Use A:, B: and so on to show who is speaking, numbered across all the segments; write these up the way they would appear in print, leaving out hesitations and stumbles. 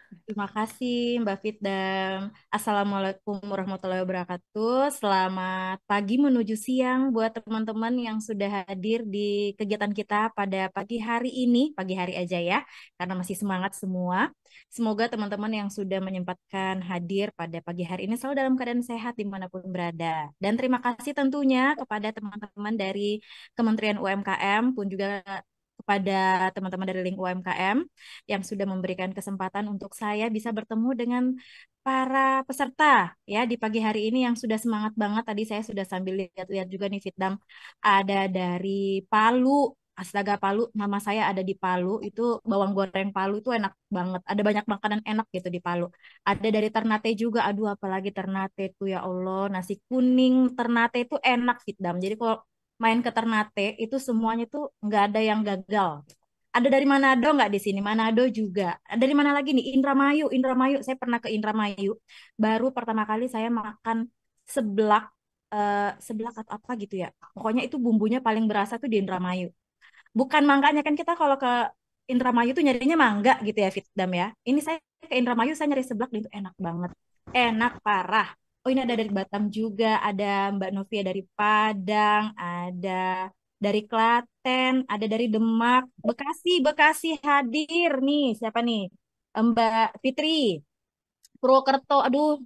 A: Terima kasih Mbak Fitdam. Assalamualaikum warahmatullahi wabarakatuh. Selamat pagi menuju siang buat teman-teman yang sudah hadir di kegiatan kita pada pagi hari ini, pagi hari aja ya, karena masih semangat semua. Semoga teman-teman yang sudah menyempatkan hadir pada pagi hari ini selalu dalam keadaan sehat dimanapun berada. Dan terima kasih tentunya kepada teman-teman dari Kementerian UMKM pun juga kepada teman-teman dari Link UMKM yang sudah memberikan kesempatan untuk saya bisa bertemu dengan para peserta ya di pagi hari ini yang sudah semangat banget. Tadi saya sudah sambil lihat-lihat juga nih Fitdam, ada dari Palu. Astaga Palu, nama saya ada di Palu, itu bawang goreng Palu itu enak banget. Ada banyak makanan enak gitu di Palu. Ada dari Ternate juga, aduh apalagi Ternate itu ya Allah, nasi kuning Ternate itu enak Fitdam. Jadi kalau main ke Ternate itu semuanya tuh nggak ada yang gagal. Ada dari Manado nggak di sini? Manado juga. Dari mana lagi nih? Indramayu. Indramayu. Saya pernah ke Indramayu. Baru pertama kali saya makan seblak, seblak atau apa gitu ya. Pokoknya itu bumbunya paling berasa tuh di Indramayu. Bukan mangganya kan kita kalau ke Indramayu tuh nyarinya mangga gitu ya, Fitdam ya. Ini saya ke Indramayu saya nyari seblak dan itu enak banget. Enak parah. Oh ini ada dari Batam juga, ada Mbak Novia dari Padang, ada dari Klaten, ada dari Demak, Bekasi, Bekasi hadir nih. Siapa nih? Mbak Fitri, Purwokerto. Aduh,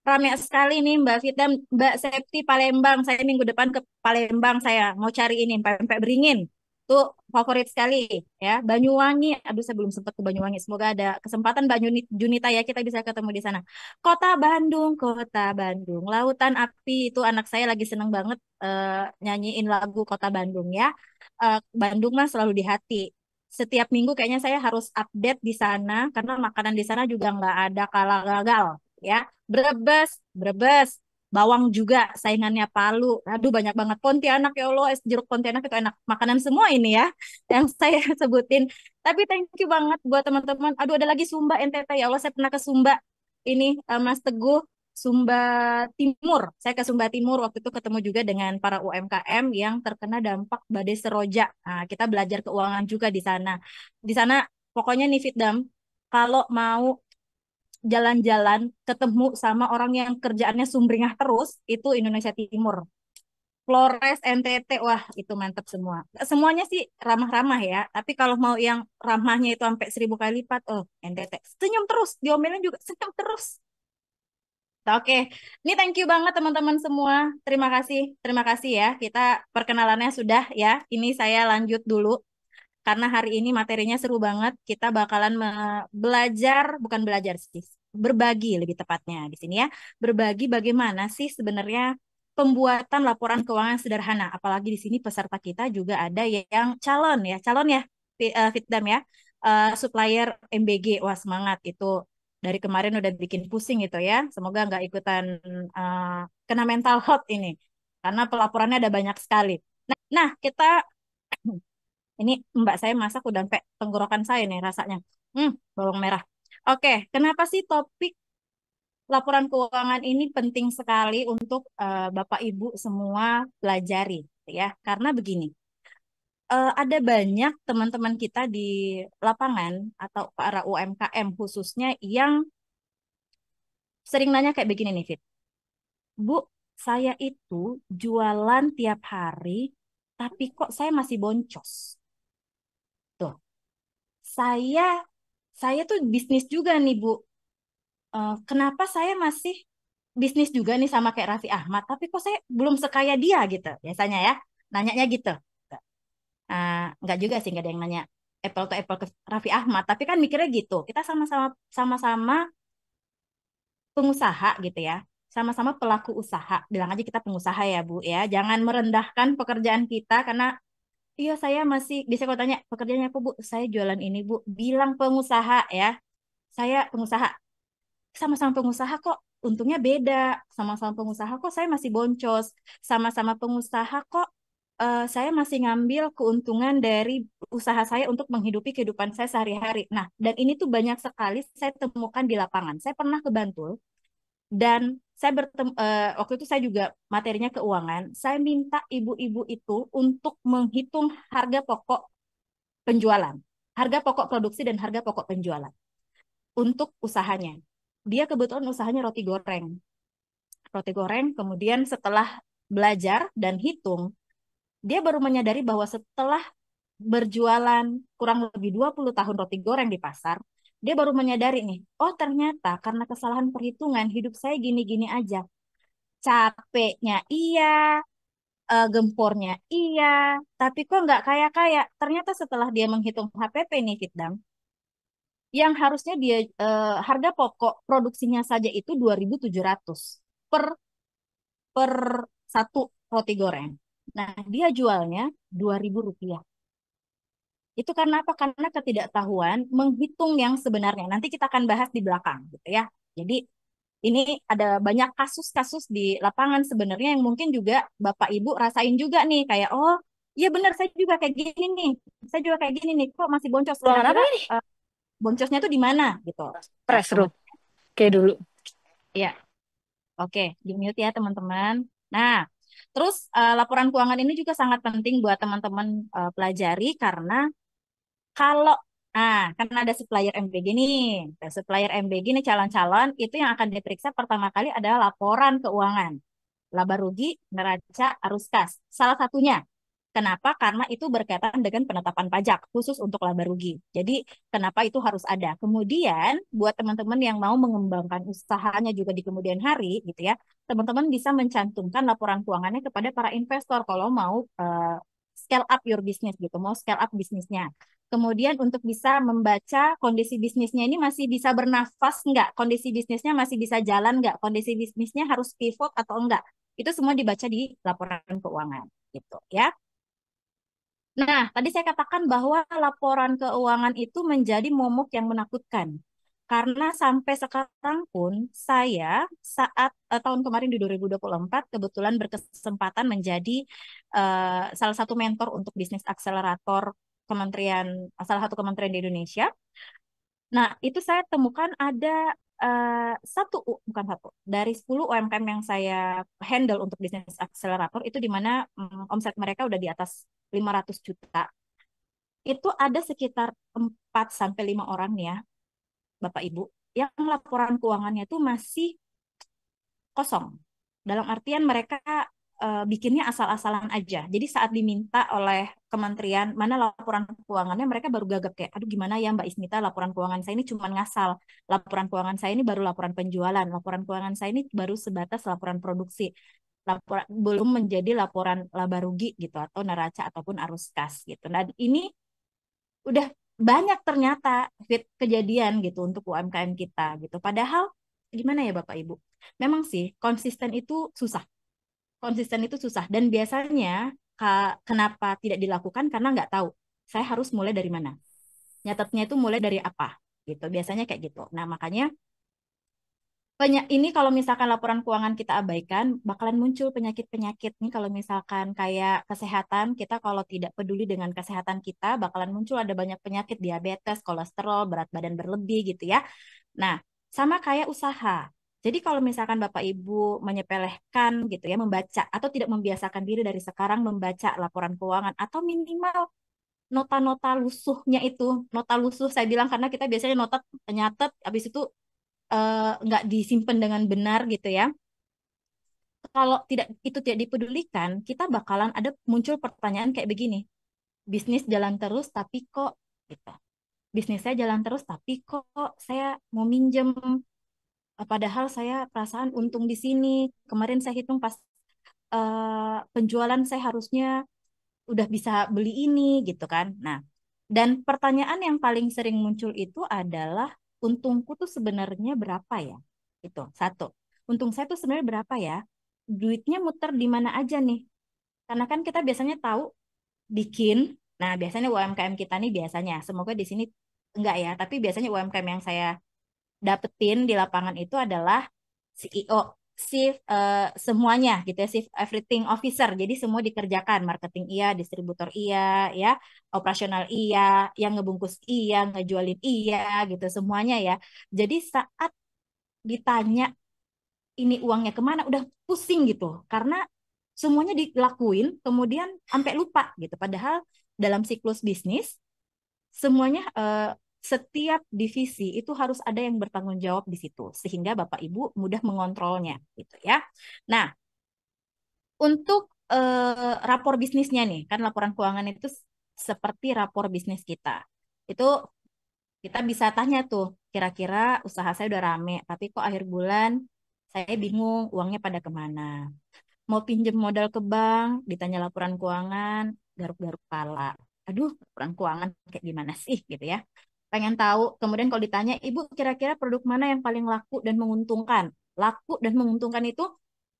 A: rame sekali nih Mbak Fitri, Mbak Septi Palembang. Saya minggu depan ke Palembang saya mau cari ini pempek beringin. Tuh favorit sekali ya. Banyuwangi. Aduh saya belum sempat ke Banyuwangi. Semoga ada kesempatan Mbak Junita ya kita bisa ketemu di sana. Kota Bandung, Kota Bandung. Lautan Api itu anak saya lagi seneng banget nyanyiin lagu Kota Bandung ya. Bandung mah selalu di hati. Setiap minggu kayaknya saya harus update di sana karena makanan di sana juga nggak ada kalah gagal ya. Brebes, Brebes, bawang juga saingannya Palu. Aduh banyak banget Pontianak ya Allah, es jeruk Pontianak itu enak. Makanan semua ini ya yang saya sebutin. Tapi thank you banget buat teman-teman. Aduh ada lagi Sumba NTT ya Allah saya pernah ke Sumba. Ini Mas Teguh Sumba Timur. Saya ke Sumba Timur waktu itu ketemu juga dengan para UMKM yang terkena dampak badai seroja. Nah, kita belajar keuangan juga di sana. Di sana pokoknya nih Fitdam, kalau mau jalan-jalan ketemu sama orang yang kerjaannya sumringah terus itu Indonesia Timur. Flores, NTT, wah itu mantap semua. Semuanya sih ramah-ramah ya. Tapi kalau mau yang ramahnya itu sampai 1000 kali lipat, oh NTT. Senyum terus, diomelin juga senyum terus. Oke, ini thank you banget teman-teman semua. Terima kasih ya. Kita perkenalannya sudah ya. Ini saya lanjut dulu karena hari ini materinya seru banget. Kita bakalan belajar, bukan belajar sih, berbagi lebih tepatnya di sini ya. Berbagi bagaimana sih sebenarnya pembuatan laporan keuangan sederhana. Apalagi di sini peserta kita juga ada yang calon ya, Fitdam ya, supplier MBG. Wah semangat itu. Dari kemarin udah bikin pusing gitu ya. Semoga nggak ikutan eh, kena mental hot ini. Karena pelaporannya ada banyak sekali. Nah, kita ini mbak saya masak udah sampai tenggorokan saya nih rasanya. Bawang merah. Oke, kenapa sih topik laporan keuangan ini penting sekali untuk Bapak Ibu semua pelajari, ya? Karena begini, ada banyak teman-teman kita di lapangan atau para UMKM khususnya yang sering nanya kayak begini nih, Fit. Bu, saya itu jualan tiap hari, tapi kok saya masih boncos? Tuh, saya saya tuh bisnis juga nih, Bu. Kenapa saya masih bisnis juga nih sama kayak Raffi Ahmad, tapi kok saya belum sekaya dia gitu, biasanya ya, nanyanya gitu. Nggak juga sih, nggak ada yang nanya apple to apple ke Raffi Ahmad, tapi kan mikirnya gitu, kita sama-sama pengusaha gitu ya, sama-sama pelaku usaha, bilang aja kita pengusaha ya Bu ya, jangan merendahkan pekerjaan kita karena iya saya masih, bisa kalau tanya pekerjaannya apa Bu, saya jualan ini Bu, bilang pengusaha ya, saya pengusaha. Sama-sama pengusaha kok untungnya beda, sama-sama pengusaha kok saya masih boncos, sama-sama pengusaha kok saya masih ngambil keuntungan dari usaha saya untuk menghidupi kehidupan saya sehari-hari. Nah, dan ini tuh banyak sekali saya temukan di lapangan. Saya pernah ke Bantul dan saya bertemu waktu itu saya juga materinya keuangan. Saya minta ibu-ibu itu untuk menghitung harga pokok penjualan, harga pokok produksi dan harga pokok penjualan. untuk usahanya. Dia kebetulan usahanya roti goreng. Roti goreng, kemudian setelah belajar dan hitung, dia baru menyadari bahwa setelah berjualan kurang lebih 20 tahun roti goreng di pasar, dia baru menyadari nih, oh ternyata karena kesalahan perhitungan hidup saya gini-gini aja. Capeknya iya, gempornya iya, tapi kok nggak kaya-kaya. Ternyata setelah dia menghitung HPP nih, Fitdam, yang harusnya dia harga pokok produksinya saja itu 2.700 per per satu roti goreng. Nah, dia jualnya 2.000 rupiah. Itu karena apa? Karena ketidaktahuan menghitung yang sebenarnya. Nanti kita akan bahas di belakang, gitu ya. Jadi ini ada banyak kasus-kasus di lapangan sebenarnya yang mungkin juga Bapak Ibu rasain juga nih. Kayak, oh iya benar saya juga kayak gini nih. Saya juga kayak gini nih. Kok masih boncos?
B: Ruangan apa
A: Kira-kira
B: ini?
A: boncosnya tuh di mana gitu. Nah,
B: Press room.
A: kemudian
B: Kayak dulu.
A: ya, oke, di mute ya teman-teman. Nah, terus laporan keuangan ini juga sangat penting buat teman-teman pelajari karena kalau kan ada supplier MBG nih. Nah, supplier MBG nih calon-calon itu yang akan diperiksa pertama kali adalah laporan keuangan. Laba rugi, neraca, arus kas. Salah satunya. Kenapa? Karena itu berkaitan dengan penetapan pajak khusus untuk laba rugi. Jadi kenapa itu harus ada? Kemudian buat teman-teman yang mau mengembangkan usahanya juga di kemudian hari gitu ya, teman-teman bisa mencantumkan laporan keuangannya kepada para investor kalau mau scale up your business gitu, mau scale up bisnisnya. Kemudian untuk bisa membaca kondisi bisnisnya ini masih bisa bernafas enggak, kondisi bisnisnya masih bisa jalan enggak, kondisi bisnisnya harus pivot atau enggak. Itu semua dibaca di laporan keuangan gitu ya. Nah, tadi saya katakan bahwa laporan keuangan itu menjadi momok yang menakutkan. Karena sampai sekarang pun saya saat tahun kemarin di 2024 kebetulan berkesempatan menjadi salah satu mentor untuk bisnis akselerator kementerian salah satu kementerian di Indonesia. Nah, itu saya temukan ada bukan satu, dari 10 UMKM yang saya handle untuk bisnis akselerator itu di mana omset mereka udah di atas 500 juta. Itu ada sekitar 4 sampai 5 orang ya, Bapak Ibu, yang laporan keuangannya itu masih kosong. Dalam artian mereka bikinnya asal-asalan aja. Jadi saat diminta oleh kementerian mana laporan keuangannya, mereka baru gagap kayak, aduh gimana ya Mbak Ismita, laporan keuangan saya ini cuma ngasal. Laporan keuangan saya ini baru laporan penjualan. Laporan keuangan saya ini baru sebatas laporan produksi. Laporan, belum menjadi laporan laba rugi gitu atau neraca ataupun arus kas gitu. Nah, ini udah banyak ternyata kejadian gitu untuk UMKM kita gitu. Padahal gimana ya Bapak Ibu? Memang sih konsisten itu susah. Konsisten itu susah dan biasanya kenapa tidak dilakukan karena nggak tahu. Saya harus mulai dari mana? Nyatetnya itu mulai dari apa? Gitu. Biasanya kayak gitu. Nah, makanya banyak ini kalau misalkan laporan keuangan kita abaikan, bakalan muncul penyakit-penyakit nih kalau misalkan kayak kesehatan, kita kalau tidak peduli dengan kesehatan kita, bakalan muncul ada banyak penyakit diabetes, kolesterol, berat badan berlebih gitu ya. Nah, sama kayak usaha. Jadi kalau misalkan Bapak Ibu menyepelekan gitu ya, membaca atau tidak membiasakan diri dari sekarang membaca laporan keuangan atau minimal nota-nota lusuhnya itu, nota lusuh saya bilang karena kita biasanya nota nyatet, habis itu nggak disimpan dengan benar gitu ya. Kalau tidak dipedulikan, kita bakalan ada muncul pertanyaan kayak begini. Bisnis jalan terus tapi kok gitu. Bisnis saya jalan terus tapi kok saya mau minjem padahal saya perasaan untung di sini. Kemarin saya hitung pas penjualan saya harusnya udah bisa beli ini gitu kan. Nah, dan pertanyaan yang paling sering muncul itu adalah untungku tuh sebenarnya berapa ya? Itu satu. Untung saya tuh sebenarnya berapa ya? Duitnya muter di mana aja nih? Karena kan kita biasanya tahu bikin. Nah, biasanya UMKM kita nih biasanya, semoga di sini enggak ya, tapi biasanya UMKM yang saya dapetin di lapangan itu adalah CEO, Chief semuanya gitu ya, Chief Everything Officer. Jadi semua dikerjakan, marketing iya, distributor iya, ya, operasional iya, yang ngebungkus iya, ngejualin iya gitu semuanya ya. Jadi saat ditanya ini uangnya kemana, udah pusing gitu karena semuanya dilakuin kemudian sampai lupa gitu. Padahal dalam siklus bisnis semuanya setiap divisi itu harus ada yang bertanggung jawab di situ sehingga Bapak Ibu mudah mengontrolnya gitu ya. Nah, untuk rapor bisnisnya nih, kan laporan keuangan itu seperti rapor bisnis kita. Itu kita bisa tanya tuh, kira-kira usaha saya udah rame, tapi kok akhir bulan saya bingung uangnya pada kemana. Mau pinjem modal ke bank, ditanya laporan keuangan, garuk-garuk kepala. Aduh, laporan keuangan kayak gimana sih gitu ya. Pengen tahu, kemudian kalau ditanya, Ibu kira-kira produk mana yang paling laku dan menguntungkan? Laku dan menguntungkan itu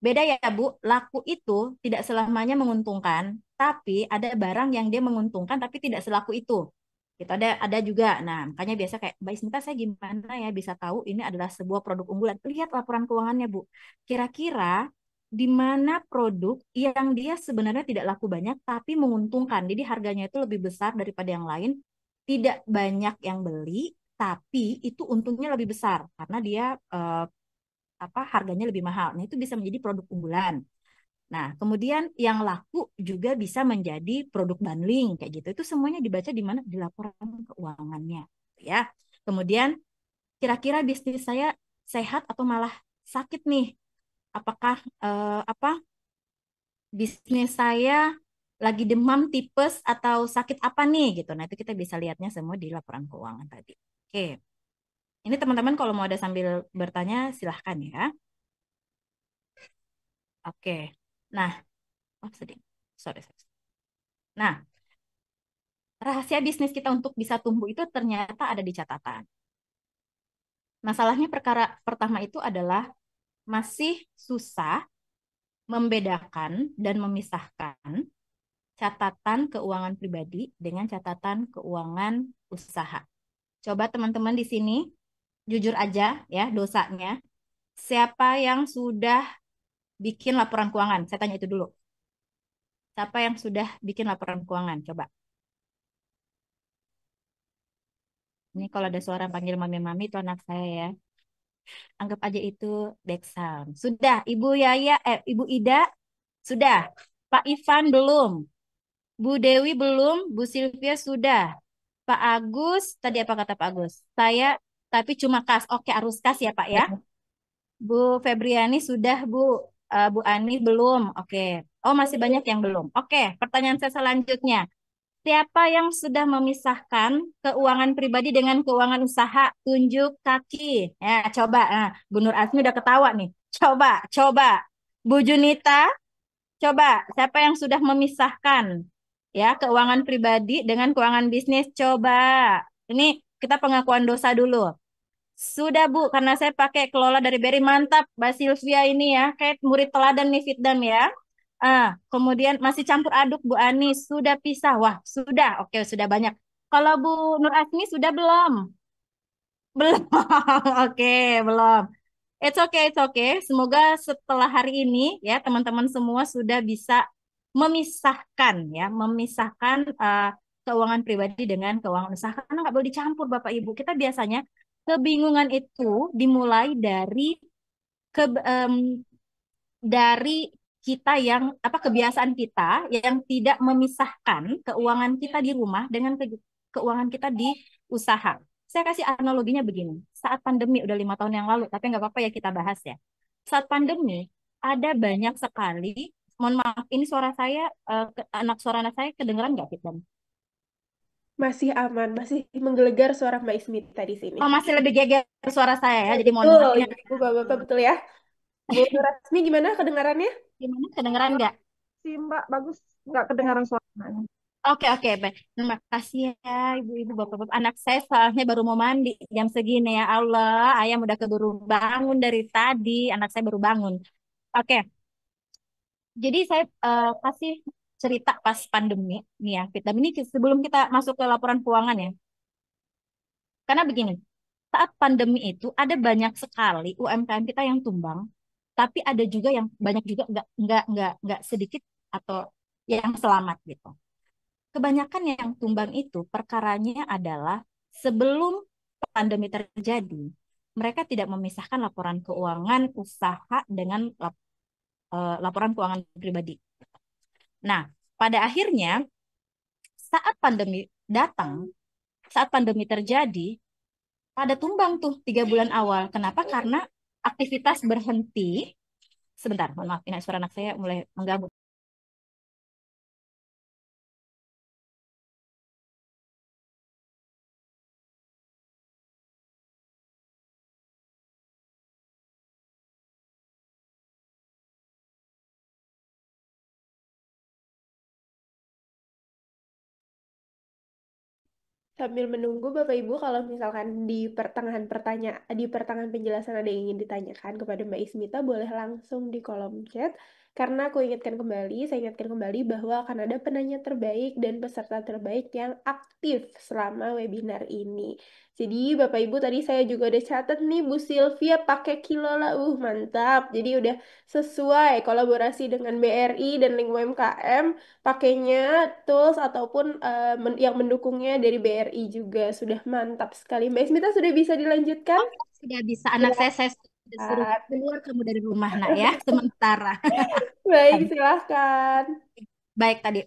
A: beda ya, Bu. Laku itu tidak selamanya menguntungkan, tapi ada barang yang dia menguntungkan tapi tidak selaku itu. Gitu ada juga. Nah, makanya biasa kayak Mbak Ismita saya gimana ya bisa tahu ini adalah sebuah produk unggulan. Lihat laporan keuangannya, Bu. Kira-kira di mana produk yang dia sebenarnya tidak laku banyak tapi menguntungkan. Jadi harganya itu lebih besar daripada yang lain, tidak banyak yang beli, tapi itu untungnya lebih besar karena dia eh, harganya lebih mahal. Nah, itu bisa menjadi produk unggulan. Nah, kemudian yang laku juga bisa menjadi produk bundling kayak gitu. Itu semuanya dibaca di mana? Di laporan keuangannya, ya. Kemudian kira-kira bisnis saya sehat atau malah sakit nih? Apakah bisnis saya lagi demam, tipes atau sakit apa nih gitu. Nah, itu kita bisa lihatnya semua di laporan keuangan tadi. Oke. Ini teman-teman kalau mau ada sambil bertanya silahkan ya. Oke. Nah, oh sedih. Sorry, sorry. Nah, rahasia bisnis kita untuk bisa tumbuh itu ternyata ada di catatan. Masalahnya perkara pertama itu adalah masih susah membedakan dan memisahkan catatan keuangan pribadi dengan catatan keuangan usaha. Coba teman-teman di sini jujur aja ya dosanya. Siapa yang sudah bikin laporan keuangan? Saya tanya itu dulu. Siapa yang sudah bikin laporan keuangan? Coba. Ini kalau ada suara panggil mami-mami itu anak saya ya. Anggap aja itu background. Sudah, Ibu Yaya, Ibu Ida, sudah. Pak Ivan belum. Bu Dewi belum. Bu Sylvia sudah. Pak Agus, tadi apa kata Pak Agus? Saya, tapi cuma kas. Oke, harus kas ya Pak ya. Bu Febriani sudah, Bu. Bu Ani belum. Oke. Oh, masih banyak yang belum. Oke, pertanyaan saya selanjutnya. Siapa yang sudah memisahkan keuangan pribadi dengan keuangan usaha? Tunjuk kaki. Ya, coba. Nah, Bu Nur Asmi udah ketawa nih. Coba, coba. Bu Junita, coba. Siapa yang sudah memisahkan ya keuangan pribadi dengan keuangan bisnis? Coba. Ini kita pengakuan dosa dulu. Sudah Bu, karena saya pakai kelola dari Berry mantap, Mbak Sylvia ini ya, kayak murid teladan nih Fitdam ya. Kemudian masih campur aduk Bu Ani, sudah pisah. Wah, sudah. Oke, sudah banyak. Kalau Bu Nur Asmi sudah belum? Belum. Oke, belum. It's okay. Semoga setelah hari ini ya teman-teman semua sudah bisa memisahkan ya, memisahkan keuangan pribadi dengan keuangan usaha karena nggak boleh dicampur Bapak Ibu. Kita biasanya kebingungan itu dimulai ke em, dari kita yang kebiasaan kita yang tidak memisahkan keuangan kita di rumah dengan keuangan kita di usaha. Saya kasih analoginya begini. Saat pandemi udah 5 tahun yang lalu, tapi nggak apa-apa ya kita bahas ya. Saat pandemi ada banyak sekali. Mohon maaf, ini suara saya, suara anak saya kedengeran nggak, Fitan?
B: Masih aman, masih menggelegar suara Mbak Ismita di sini.
A: Oh, masih lebih geger suara saya ya.
B: Oh,
A: Jadi mohon
B: betul,
A: maaf ini.
B: Ibu Bapak betul ya. Bu Rasmi gimana kedengarannya?
A: Gimana? Kedengeran nggak?
B: Si Mbak bagus, nggak kedengaran suaranya.
A: Oke, baik. Terima kasih ya, ibu-ibu, bapak-bapak. Anak saya soalnya baru mau mandi jam segini ya Allah. Ayam udah keburu bangun dari tadi. Anak saya baru bangun. Oke, jadi saya kasih cerita pas pandemi nih ya, Fit. Dan ini sebelum kita masuk ke laporan keuangan ya. Karena begini, saat pandemi itu ada banyak sekali UMKM kita yang tumbang, tapi ada juga yang banyak juga nggak sedikit atau yang selamat gitu. Kebanyakan yang tumbang itu perkaranya adalah sebelum pandemi terjadi, mereka tidak memisahkan laporan keuangan usaha dengan laporan keuangan pribadi. Nah, pada akhirnya saat pandemi datang, saat pandemi terjadi, pada tumbang tuh 3 bulan awal. Kenapa? Karena aktivitas berhenti. Sebentar, mohon maaf, ini suara anak saya mulai mengganggu.
B: Sambil menunggu Bapak Ibu, kalau misalkan di pertengahan penjelasan ada yang ingin ditanyakan kepada Mbak Ismita, boleh langsung di kolom chat. Karena saya ingatkan kembali bahwa akan ada penanya terbaik dan peserta terbaik yang aktif selama webinar ini. Jadi Bapak Ibu tadi saya juga udah catat nih Bu Sylvia pakai Kilola, mantap. Jadi udah sesuai kolaborasi dengan BRI dan Link UMKM, pakainya tools ataupun yang mendukungnya dari BRI juga sudah mantap sekali. Mbak Ismita sudah bisa dilanjutkan?
A: Oke, sudah bisa. Anak saya sudah suruh
B: Silakan.
A: keluar kamu dari rumah, nak ya, sementara.
B: Baik, silahkan.
A: Baik tadi.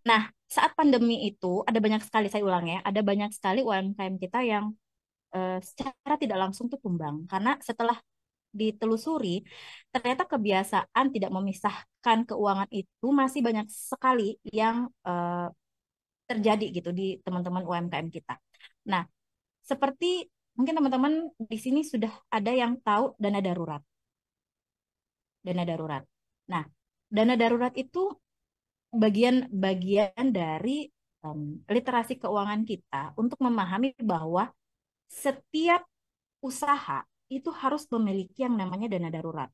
A: Nah, saat pandemi itu ada banyak sekali, saya ulang ya, ada banyak sekali UMKM kita yang secara tidak langsung tuh tumbang. Karena setelah ditelusuri, ternyata kebiasaan tidak memisahkan keuangan itu masih banyak sekali yang terjadi gitu di teman-teman UMKM kita. Nah, seperti mungkin teman-teman di sini sudah ada yang tahu dana darurat. Dana darurat. Nah, dana darurat itu bagian-bagian dari literasi keuangan kita untuk memahami bahwa setiap usaha itu harus memiliki yang namanya dana darurat.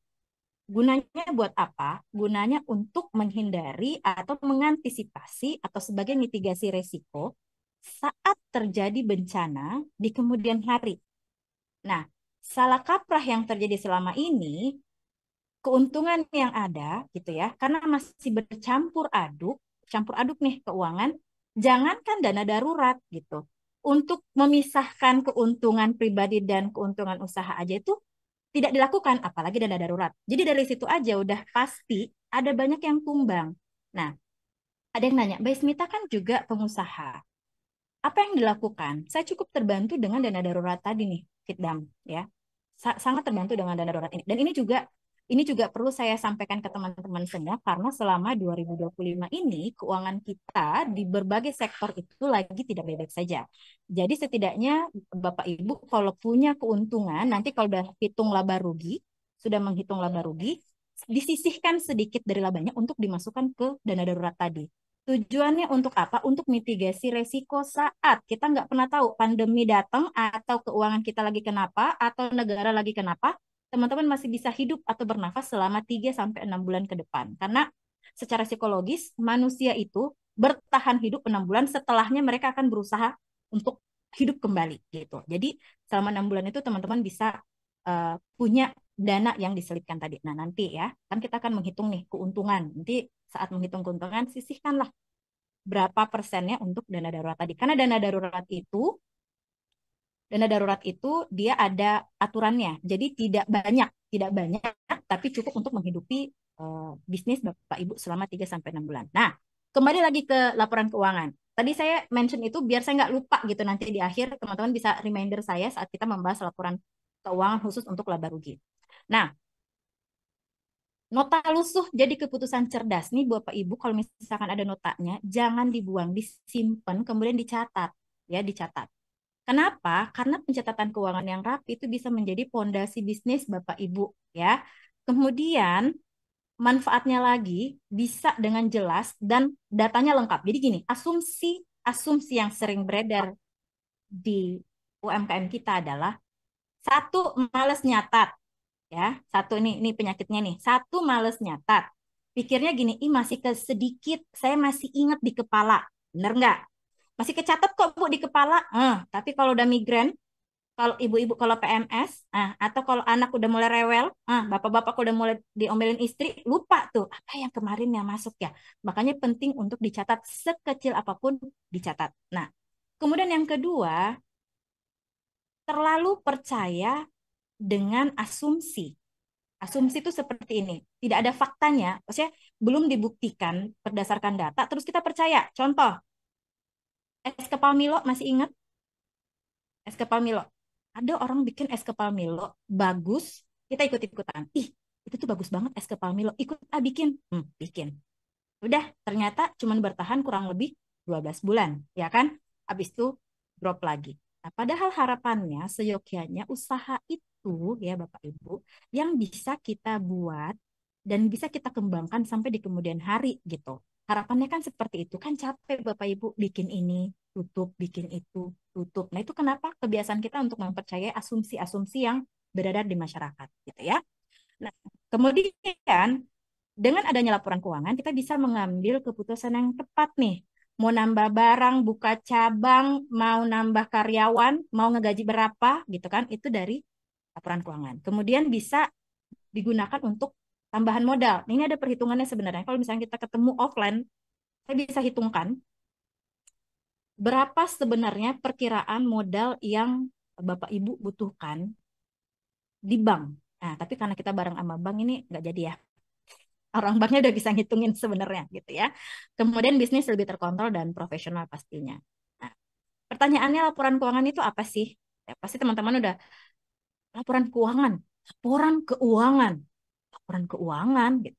A: Gunanya buat apa? Gunanya untuk menghindari atau mengantisipasi atau sebagai mitigasi resiko saat terjadi bencana di kemudian hari. Nah, salah kaprah yang terjadi selama ini, keuntungan yang ada gitu ya, karena masih campur aduk nih keuangan, jangankan dana darurat gitu. Untuk memisahkan keuntungan pribadi dan keuntungan usaha aja itu tidak dilakukan, apalagi dana darurat. Jadi dari situ aja udah pasti ada banyak yang tumbang. Nah, ada yang nanya, Mbak Smita kan juga pengusaha. Apa yang dilakukan? Saya cukup terbantu dengan dana darurat tadi nih, Fitdam, ya. Sangat terbantu dengan dana darurat ini. Dan ini juga perlu saya sampaikan ke teman-teman semua karena selama 2025 ini keuangan kita di berbagai sektor itu lagi tidak baik-baik saja. Jadi setidaknya Bapak Ibu kalau punya keuntungan nanti kalau udah hitung laba rugi, sudah menghitung laba rugi, disisihkan sedikit dari labanya untuk dimasukkan ke dana darurat tadi. Tujuannya untuk apa? Untuk mitigasi resiko saat kita nggak pernah tahu pandemi datang atau keuangan kita lagi kenapa atau negara lagi kenapa, teman-teman masih bisa hidup atau bernafas selama 3 sampai 6 bulan ke depan. Karena secara psikologis manusia itu bertahan hidup 6 bulan, setelahnya mereka akan berusaha untuk hidup kembali gitu. Jadi selama 6 bulan itu teman-teman bisa punya dana yang diselipkan tadi. Nah, nanti ya, kan kita akan menghitung nih keuntungan. Nanti saat menghitung keuntungan, sisihkanlah berapa persennya untuk dana darurat tadi. Karena dana darurat itu dia ada aturannya. Jadi tidak banyak, tapi cukup untuk menghidupi bisnis Bapak Ibu selama 3 sampai 6 bulan. Nah, kembali lagi ke laporan keuangan. Tadi saya mention itu biar saya nggak lupa gitu nanti di akhir teman-teman bisa reminder saya saat kita membahas laporan keuangan khusus untuk laba rugi. Nah, nota lusuh jadi keputusan cerdas nih Bapak Ibu kalau misalkan ada notanya jangan dibuang, disimpan kemudian dicatat ya, dicatat. Kenapa? Karena pencatatan keuangan yang rapi itu bisa menjadi pondasi bisnis Bapak Ibu ya. Kemudian manfaatnya lagi bisa dengan jelas dan datanya lengkap. Jadi gini, asumsi yang sering beredar di UMKM kita adalah satu, males nyatat ya. Satu, ini penyakitnya nih. Satu, males nyatat. Pikirnya gini, ih masih ke sedikit, saya masih ingat di kepala. Bener nggak? Masih kecatat kok Bu di kepala. Tapi kalau udah migrain, kalau ibu-ibu kalau PMS, atau kalau anak udah mulai rewel, bapak-bapak udah mulai diomelin istri, lupa tuh apa yang kemarin yang masuk ya. Makanya penting untuk dicatat sekecil apapun dicatat. Nah, kemudian yang kedua, terlalu percaya dengan asumsi. Asumsi itu seperti ini, tidak ada faktanya, maksudnya belum dibuktikan berdasarkan data, terus kita percaya. Contoh, es kepal Milo masih ingat? Es kepal Milo. Ada orang bikin es kepal Milo bagus, kita ikut-ikutan. Ih, itu tuh bagus banget es kepal Milo. Ikut bikin. Bikin. Udah, ternyata cuman bertahan kurang lebih 12 bulan, ya kan? Habis itu drop lagi. Nah, padahal harapannya seyogyanya usaha itu ya Bapak Ibu yang bisa kita buat dan bisa kita kembangkan sampai di kemudian hari gitu. Harapannya kan seperti itu. Kan capek Bapak Ibu bikin ini, tutup, bikin itu, tutup. Nah, itu kenapa kebiasaan kita untuk mempercayai asumsi-asumsi yang beredar di masyarakat gitu ya. Nah, kemudian dengan adanya laporan keuangan, kita bisa mengambil keputusan yang tepat nih. Mau nambah barang, buka cabang, mau nambah karyawan, mau ngegaji berapa, gitu kan? Itu dari laporan keuangan. Kemudian bisa digunakan untuk tambahan modal. Nah, ini ada perhitungannya sebenarnya. Kalau misalnya kita ketemu offline, saya bisa hitungkan berapa sebenarnya perkiraan modal yang Bapak Ibu butuhkan di bank. Nah, tapi karena kita bareng sama bank ini nggak jadi ya. Orang banknya udah bisa ngitungin sebenarnya gitu ya. Kemudian bisnis lebih terkontrol dan profesional pastinya. Nah, pertanyaannya laporan keuangan itu apa sih? Ya, pasti teman-teman udah laporan keuangan, laporan keuangan, laporan keuangan gitu.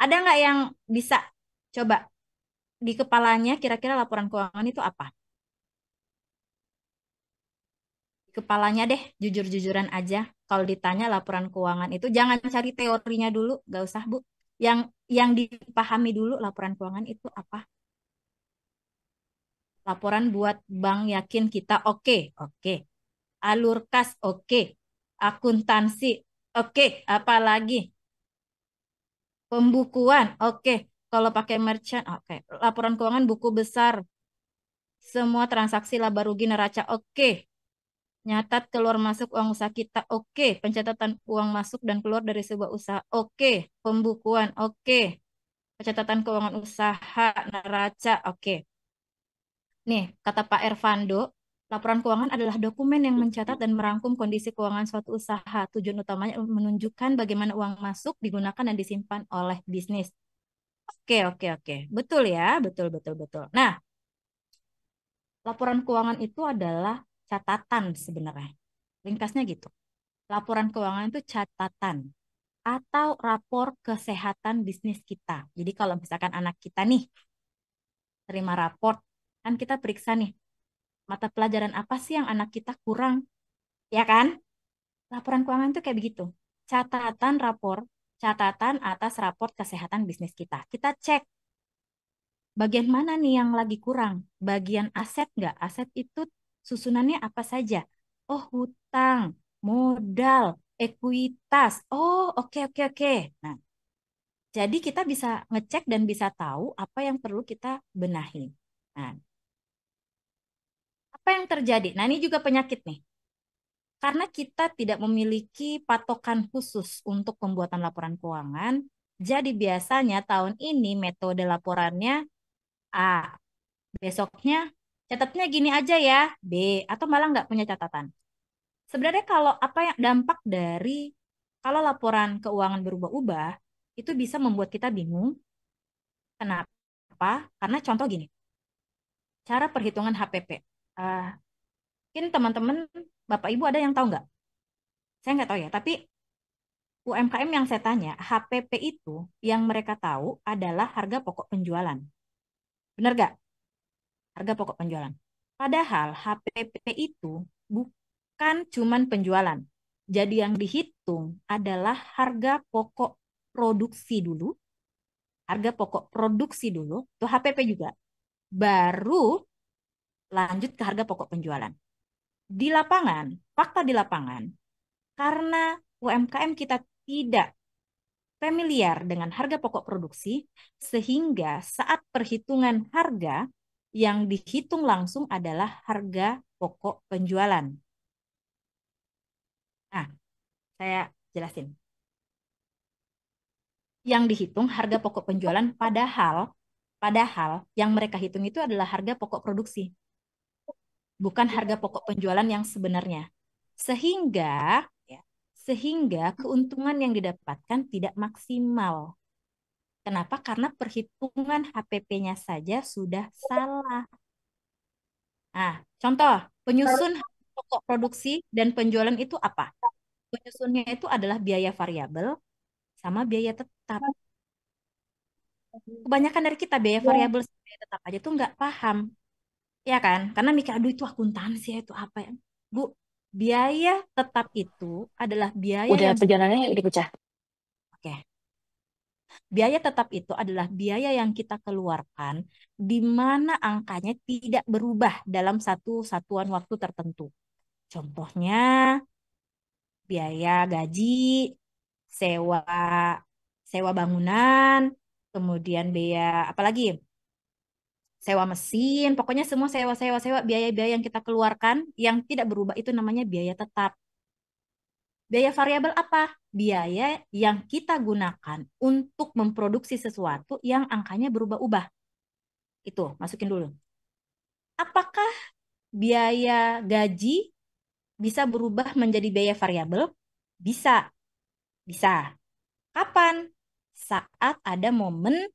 A: Ada nggak yang bisa coba di kepalanya kira-kira laporan keuangan itu apa? Di kepalanya deh, jujur-jujuran aja. Kalau ditanya laporan keuangan itu jangan cari teorinya dulu, nggak usah Bu. Yang dipahami dulu laporan keuangan itu apa? Laporan buat bank yakin kita oke, oke. Alur kas oke. Akuntansi oke. Apalagi pembukuan oke. Kalau pakai merchant oke. Laporan keuangan buku besar. Semua transaksi laba rugi neraca oke. Nyatat keluar masuk uang usaha kita oke. Pencatatan uang masuk dan keluar dari sebuah usaha oke. Pembukuan oke. Pencatatan keuangan usaha neraca oke. Nih, kata Pak Ervando, laporan keuangan adalah dokumen yang mencatat dan merangkum kondisi keuangan suatu usaha. Tujuan utamanya menunjukkan bagaimana uang masuk, digunakan, dan disimpan oleh bisnis. Oke, oke, oke. Betul ya, betul, betul, betul. Nah, laporan keuangan itu adalah catatan sebenarnya. Ringkasnya gitu. Laporan keuangan itu catatan atau rapor kesehatan bisnis kita. Jadi kalau misalkan anak kita nih terima raport, kan kita periksa nih, mata pelajaran apa sih yang anak kita kurang, ya kan? Laporan keuangan itu kayak begitu. Catatan rapor, catatan atas raport kesehatan bisnis kita. Kita cek bagian mana nih yang lagi kurang. Bagian aset nggak? Aset itu susunannya apa saja? Oh, hutang, modal, ekuitas. Oh, oke, oke, oke. Nah, jadi kita bisa ngecek dan bisa tahu apa yang perlu kita benahi. Nah, apa yang terjadi? Nah, ini juga penyakit nih. Karena kita tidak memiliki patokan khusus untuk pembuatan laporan keuangan, jadi biasanya tahun ini metode laporannya A, besoknya catatnya gini aja ya, B, atau malah nggak punya catatan. Sebenarnya kalau apa yang dampak dari kalau laporan keuangan berubah-ubah, itu bisa membuat kita bingung. Kenapa? Karena contoh gini, cara perhitungan HPP. Ah, mungkin teman-teman, Bapak Ibu ada yang tahu nggak? Saya nggak tahu ya, tapi UMKM yang saya tanya, HPP itu yang mereka tahu adalah harga pokok penjualan. Benar gak? Harga pokok penjualan. Padahal HPP itu bukan cuman penjualan. Jadi yang dihitung adalah harga pokok produksi dulu, harga pokok produksi dulu, itu HPP juga. Baru lanjut ke harga pokok penjualan. Di lapangan, fakta di lapangan, karena UMKM kita tidak familiar dengan harga pokok produksi, sehingga saat perhitungan harga yang dihitung langsung adalah harga pokok penjualan. Nah, saya jelasin. Yang dihitung harga pokok penjualan padahal yang mereka hitung itu adalah harga pokok produksi, bukan harga pokok penjualan yang sebenarnya. Sehingga ya, sehingga keuntungan yang didapatkan tidak maksimal. Kenapa? Karena perhitungan HPP-nya saja sudah salah. Nah, contoh penyusun pokok produksi dan penjualan itu apa? Penyusunnya itu adalah biaya variabel sama biaya tetap. Kebanyakan dari kita biaya
B: Ya,
A: variabel sama biaya tetap aja tuh nggak paham, ya kan? Karena mikir, aduh itu akuntansi ya, itu apa ya? Bu, biaya tetap itu adalah biaya
C: Udah
A: yang,
C: perjalanannya udah pecah.
A: oke, biaya tetap itu adalah biaya yang kita keluarkan di mana angkanya tidak berubah dalam satu satuan waktu tertentu. Contohnya biaya gaji, sewa sewa bangunan, kemudian biaya apa lagi? Sewa mesin, pokoknya semua sewa biaya-biaya yang kita keluarkan yang tidak berubah itu namanya biaya tetap. Biaya variabel apa? Biaya yang kita gunakan untuk memproduksi sesuatu yang angkanya berubah-ubah. Itu, masukin dulu. Apakah biaya gaji bisa berubah menjadi biaya variabel? Bisa, bisa. Kapan? Saat ada momen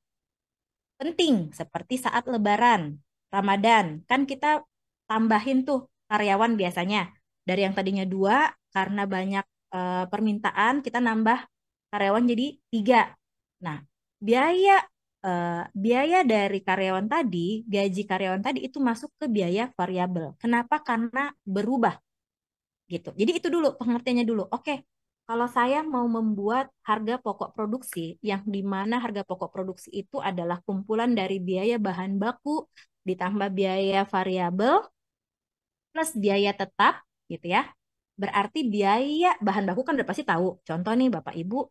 A: penting seperti saat Lebaran, Ramadan. Kan kita tambahin tuh karyawan biasanya. Dari yang tadinya dua, karena banyak permintaan, kita nambah karyawan jadi tiga. Nah, biaya biaya dari karyawan tadi, gaji karyawan tadi itu masuk ke biaya variabel. Kenapa? Karena berubah gitu. Jadi itu dulu pengertiannya dulu. Oke, kalau saya mau membuat harga pokok produksi, yang di mana harga pokok produksi itu adalah kumpulan dari biaya bahan baku ditambah biaya variabel plus biaya tetap gitu ya. Berarti biaya bahan baku kan udah pasti tahu. Contoh nih Bapak Ibu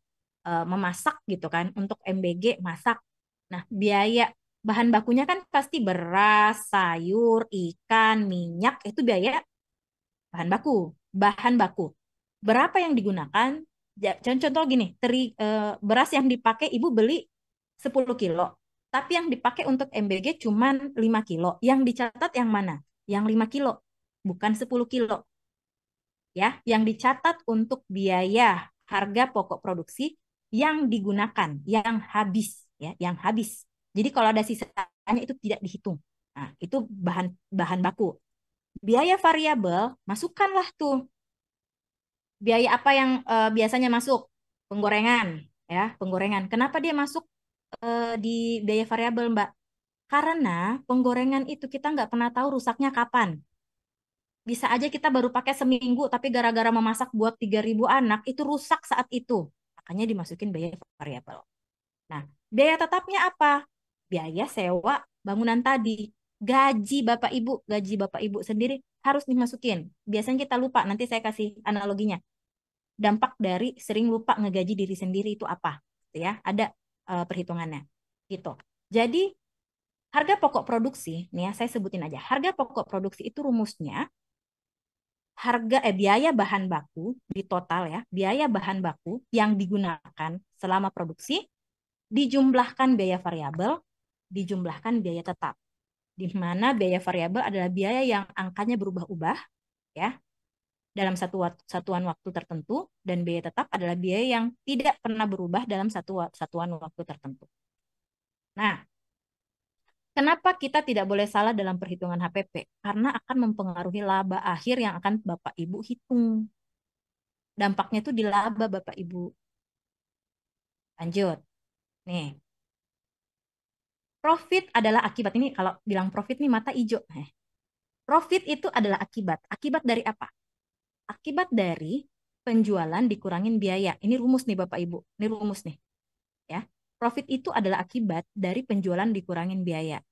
A: memasak gitu kan untuk MBG masak. Nah, biaya bahan bakunya kan pasti beras, sayur, ikan, minyak itu biaya bahan baku. Bahan baku. Berapa yang digunakan? Contoh gini, beras yang dipakai ibu beli 10 kilo. Tapi yang dipakai untuk MBG cuma 5 kilo. Yang dicatat yang mana? Yang 5 kilo, bukan 10 kilo. Ya, yang dicatat untuk biaya harga pokok produksi yang digunakan, yang habis, ya, yang habis. Jadi kalau ada sisanya itu tidak dihitung. Nah, itu bahan bahan baku. Biaya variabel, masukkanlah tuh biaya apa yang biasanya masuk? Penggorengan, ya, penggorengan. Kenapa dia masuk di biaya variabel, Mbak? Karena penggorengan itu kita nggak pernah tahu rusaknya kapan. Bisa aja kita baru pakai seminggu, tapi gara-gara memasak buat 3.000 anak, itu rusak saat itu. Makanya dimasukin biaya variabel. Nah, biaya tetapnya apa? Biaya sewa bangunan tadi. Gaji Bapak Ibu sendiri harus dimasukin. Biasanya kita lupa, nanti saya kasih analoginya. Dampak dari sering lupa ngegaji diri sendiri itu apa? Gitu ya, ada perhitungannya. Gitu. Jadi, harga pokok produksi, nih ya, saya sebutin aja. Harga pokok produksi itu rumusnya biaya bahan baku di total ya, biaya bahan baku yang digunakan selama produksi dijumlahkan biaya variabel, dijumlahkan biaya tetap. Di mana biaya variabel adalah biaya yang angkanya berubah-ubah ya dalam satuan waktu tertentu, dan biaya tetap adalah biaya yang tidak pernah berubah dalam satuan waktu tertentu. Nah, kenapa kita tidak boleh salah dalam perhitungan HPP? Karena akan mempengaruhi laba akhir yang akan Bapak Ibu hitung. Dampaknya itu di laba Bapak Ibu. Lanjut. Nih, profit adalah akibat. Ini kalau bilang profit nih mata hijau. Profit itu adalah akibat. Akibat dari apa? Akibat dari penjualan dikurangin biaya. Ini rumus nih Bapak Ibu. Ini rumus nih. Ya. Profit itu adalah akibat dari penjualan dikurangin biaya.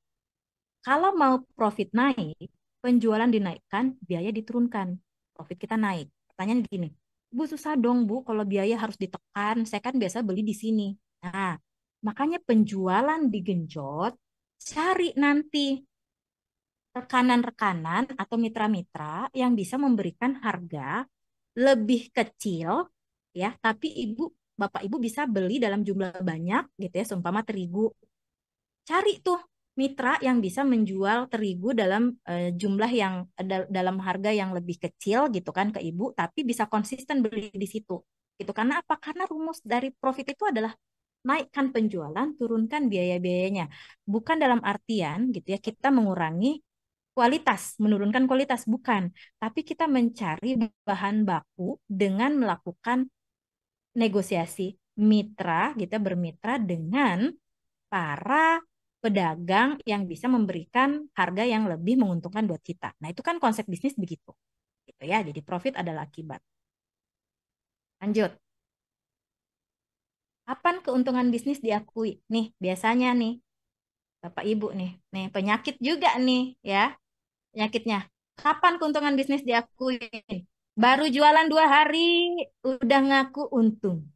A: Kalau mau profit naik, penjualan dinaikkan, biaya diturunkan. Profit kita naik. Pertanyaan gini, Bu susah dong Bu kalau biaya harus ditekan. Saya kan biasa beli di sini. Nah, makanya penjualan digenjot, cari nanti rekanan-rekanan atau mitra-mitra yang bisa memberikan harga lebih kecil ya, tapi Bapak Ibu bisa beli dalam jumlah banyak gitu ya, seumpama terigu. Cari tuh mitra yang bisa menjual terigu dalam jumlah yang dalam harga yang lebih kecil gitu kan ke Ibu, tapi bisa konsisten beli di situ. Gitu. Karena apa? Karena rumus dari profit itu adalah naikkan penjualan, turunkan biaya-biayanya. Bukan dalam artian gitu ya kita mengurangi kualitas, menurunkan kualitas, bukan. Tapi kita mencari bahan baku dengan melakukan negosiasi mitra, kita bermitra dengan para pedagang yang bisa memberikan harga yang lebih menguntungkan buat kita. Nah, itu kan konsep bisnis begitu. Gitu ya. Jadi profit adalah akibat. Lanjut. Kapan keuntungan bisnis diakui? Nih, biasanya nih, Bapak Ibu nih. Nih, penyakit juga nih ya, penyakitnya. Kapan keuntungan bisnis diakui? Baru jualan 2 hari, udah ngaku untung.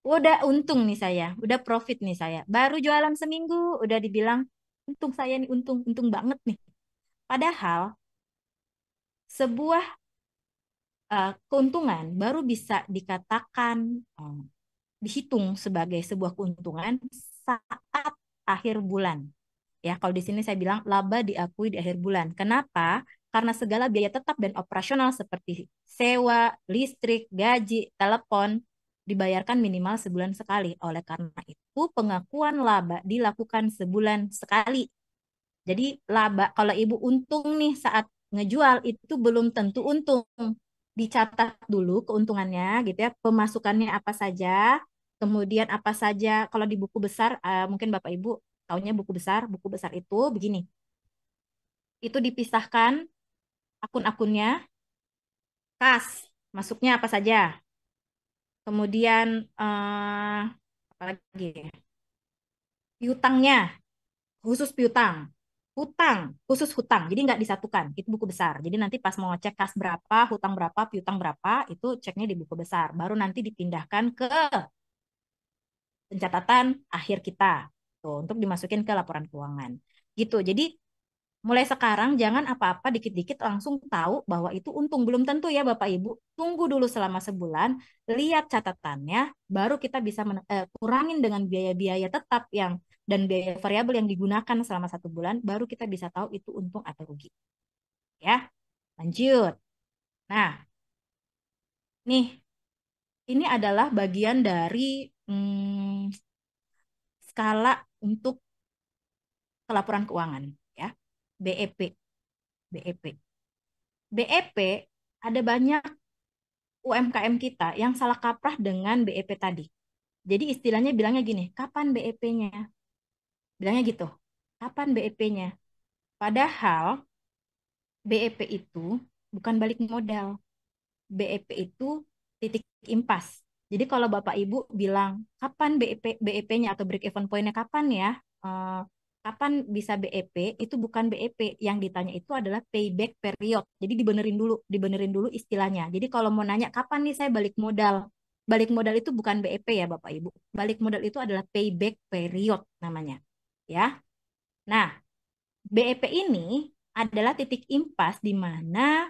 A: Udah untung nih saya, udah profit nih saya. Baru jualan seminggu, udah dibilang untung saya nih, untung, untung banget nih. Padahal sebuah keuntungan baru bisa dikatakan dihitung sebagai sebuah keuntungan saat akhir bulan. Ya, kalau di sini saya bilang laba diakui di akhir bulan. Kenapa? Karena segala biaya tetap dan operasional seperti sewa, listrik, gaji, telepon dibayarkan minimal sebulan sekali. Oleh karena itu, pengakuan laba dilakukan sebulan sekali. Jadi laba, kalau ibu untung nih saat ngejual itu belum tentu untung. Dicatat dulu keuntungannya gitu ya, pemasukannya apa saja, kemudian apa saja kalau di buku besar, mungkin Bapak Ibu taunya buku besar itu begini. Itu dipisahkan akun-akunnya, kas, masuknya apa saja. Kemudian apa lagi? Piutangnya, khusus piutang. Hutang, khusus hutang. Jadi nggak disatukan. Itu buku besar. Jadi nanti pas mau ngecek kas berapa, hutang berapa, piutang berapa, itu ceknya di buku besar. Baru nanti dipindahkan ke pencatatan akhir kita. Tuh, untuk dimasukin ke laporan keuangan. Gitu. Jadi mulai sekarang jangan apa-apa dikit-dikit langsung tahu bahwa itu untung. Belum tentu ya Bapak Ibu. Tunggu dulu selama sebulan, lihat catatannya, baru kita bisa kurangin dengan biaya-biaya tetap yang dan biaya variabel yang digunakan selama 1 bulan, baru kita bisa tahu itu untung atau rugi. Ya, lanjut. Nah, nih, ini adalah bagian dari skala untuk pelaporan keuangan, ya. BEP, BEP. BEP ada banyak UMKM kita yang salah kaprah dengan BEP tadi. Jadi istilahnya bilangnya gini, kapan BEP-nya? Bilangnya gitu, kapan BEP-nya? Padahal BEP itu bukan balik modal. BEP itu titik impas. Jadi kalau Bapak Ibu bilang, kapan BEP-nya atau break even point-nya kapan ya? Eh, kapan bisa BEP? Itu bukan BEP. Yang ditanya itu adalah payback period. Jadi dibenerin dulu istilahnya. Jadi kalau mau nanya kapan nih saya balik modal? Balik modal itu bukan BEP ya Bapak Ibu. Balik modal itu adalah payback period namanya. Ya. Nah, BEP ini adalah titik impas di mana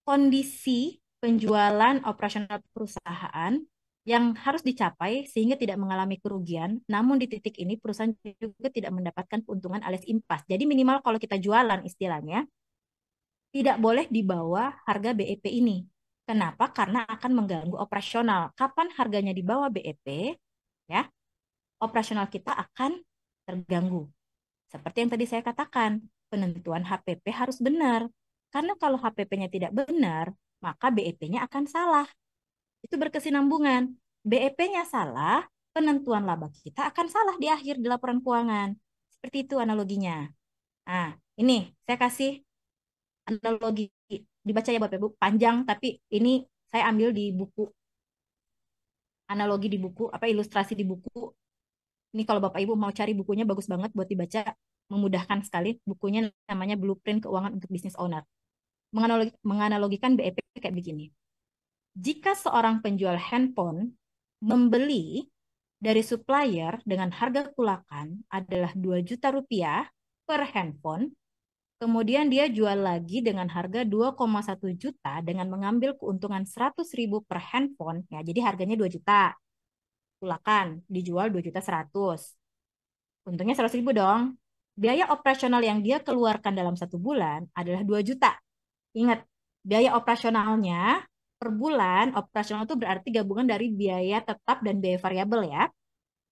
A: kondisi penjualan operasional perusahaan yang harus dicapai sehingga tidak mengalami kerugian, namun di titik ini perusahaan juga tidak mendapatkan keuntungan alias impas. Jadi minimal kalau kita jualan istilahnya, tidak boleh di bawah harga BEP ini. Kenapa? Karena akan mengganggu operasional. Kapan harganya di bawah BEP, ya, operasional kita akan terganggu. Seperti yang tadi saya katakan, penentuan HPP harus benar. Karena kalau HPP-nya tidak benar, maka BEP-nya akan salah. Itu berkesinambungan. BEP-nya salah, penentuan laba kita akan salah di akhir di laporan keuangan. Seperti itu analoginya. Nah, ini saya kasih analogi. Dibaca ya Bapak Ibu, panjang, tapi ini saya ambil di buku. Analogi di buku, apa ilustrasi di buku. Ini kalau Bapak Ibu mau cari bukunya bagus banget buat dibaca, memudahkan sekali. Bukunya namanya Blueprint Keuangan untuk Business Owner. Menganalogikan BEP kayak begini. Jika seorang penjual handphone membeli dari supplier dengan harga kulakan adalah 2 juta rupiah per handphone, kemudian dia jual lagi dengan harga 2,1 juta dengan mengambil keuntungan 100.000 per handphone. Ya, jadi harganya 2 juta. Kulakan dijual 2 juta 100. Untungnya 100.000 dong. Biaya operasional yang dia keluarkan dalam 1 bulan adalah 2 juta. Ingat, biaya operasionalnya per bulan, operasional itu berarti gabungan dari biaya tetap dan biaya variabel ya.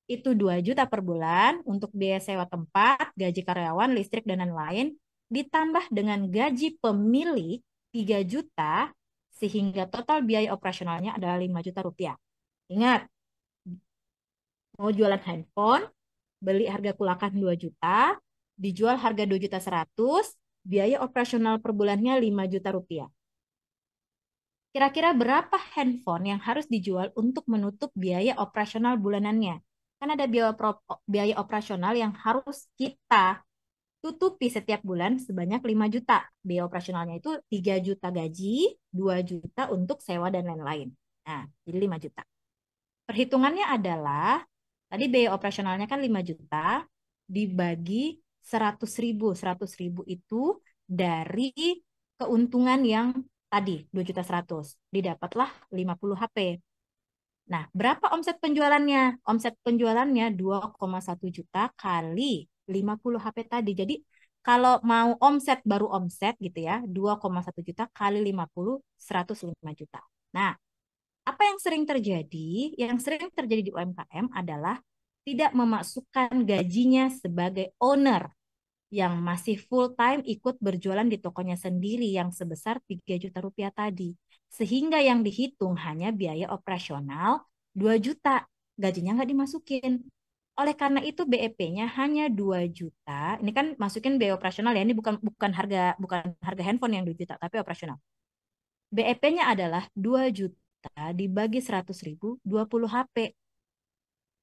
A: Itu 2 juta per bulan untuk biaya sewa tempat, gaji karyawan, listrik, dan lain-lain. ditambah dengan gaji pemilik 3 juta, sehingga total biaya operasionalnya adalah 5 juta rupiah. Ingat, mau jualan handphone, beli harga kulakan 2 juta, dijual harga 2.100.000, biaya operasional per bulannya 5 juta rupiah. Kira-kira berapa handphone yang harus dijual untuk menutup biaya operasional bulanannya? Kan ada biaya operasional yang harus kita tutupi setiap bulan sebanyak 5 juta. Biaya operasionalnya itu 3 juta gaji, 2 juta untuk sewa dan lain-lain. Nah, jadi 5 juta. Perhitungannya adalah, tadi biaya operasionalnya kan 5 juta, dibagi 100.000. 100.000 itu dari keuntungan yang tadi, 2.100.000. Didapatlah 50 HP. Nah, berapa omset penjualannya? Omset penjualannya 2,1 juta kali 50 HP tadi. Jadi, kalau mau omset, baru omset gitu ya, 2,1 juta kali 50, 105 juta. Nah, apa yang sering terjadi? Yang sering terjadi di UMKM adalah tidak memasukkan gajinya sebagai owner yang masih full time ikut berjualan di tokonya sendiri yang sebesar 3 juta rupiah tadi. Sehingga yang dihitung hanya biaya operasional 2 juta. Gajinya nggak dimasukin. Oleh karena itu BEP-nya hanya 2 juta. Ini kan masukin biaya operasional ya. Ini bukan harga handphone yang 2 juta, tapi operasional. BEP-nya adalah 2 juta dibagi 100.000, 20 HP.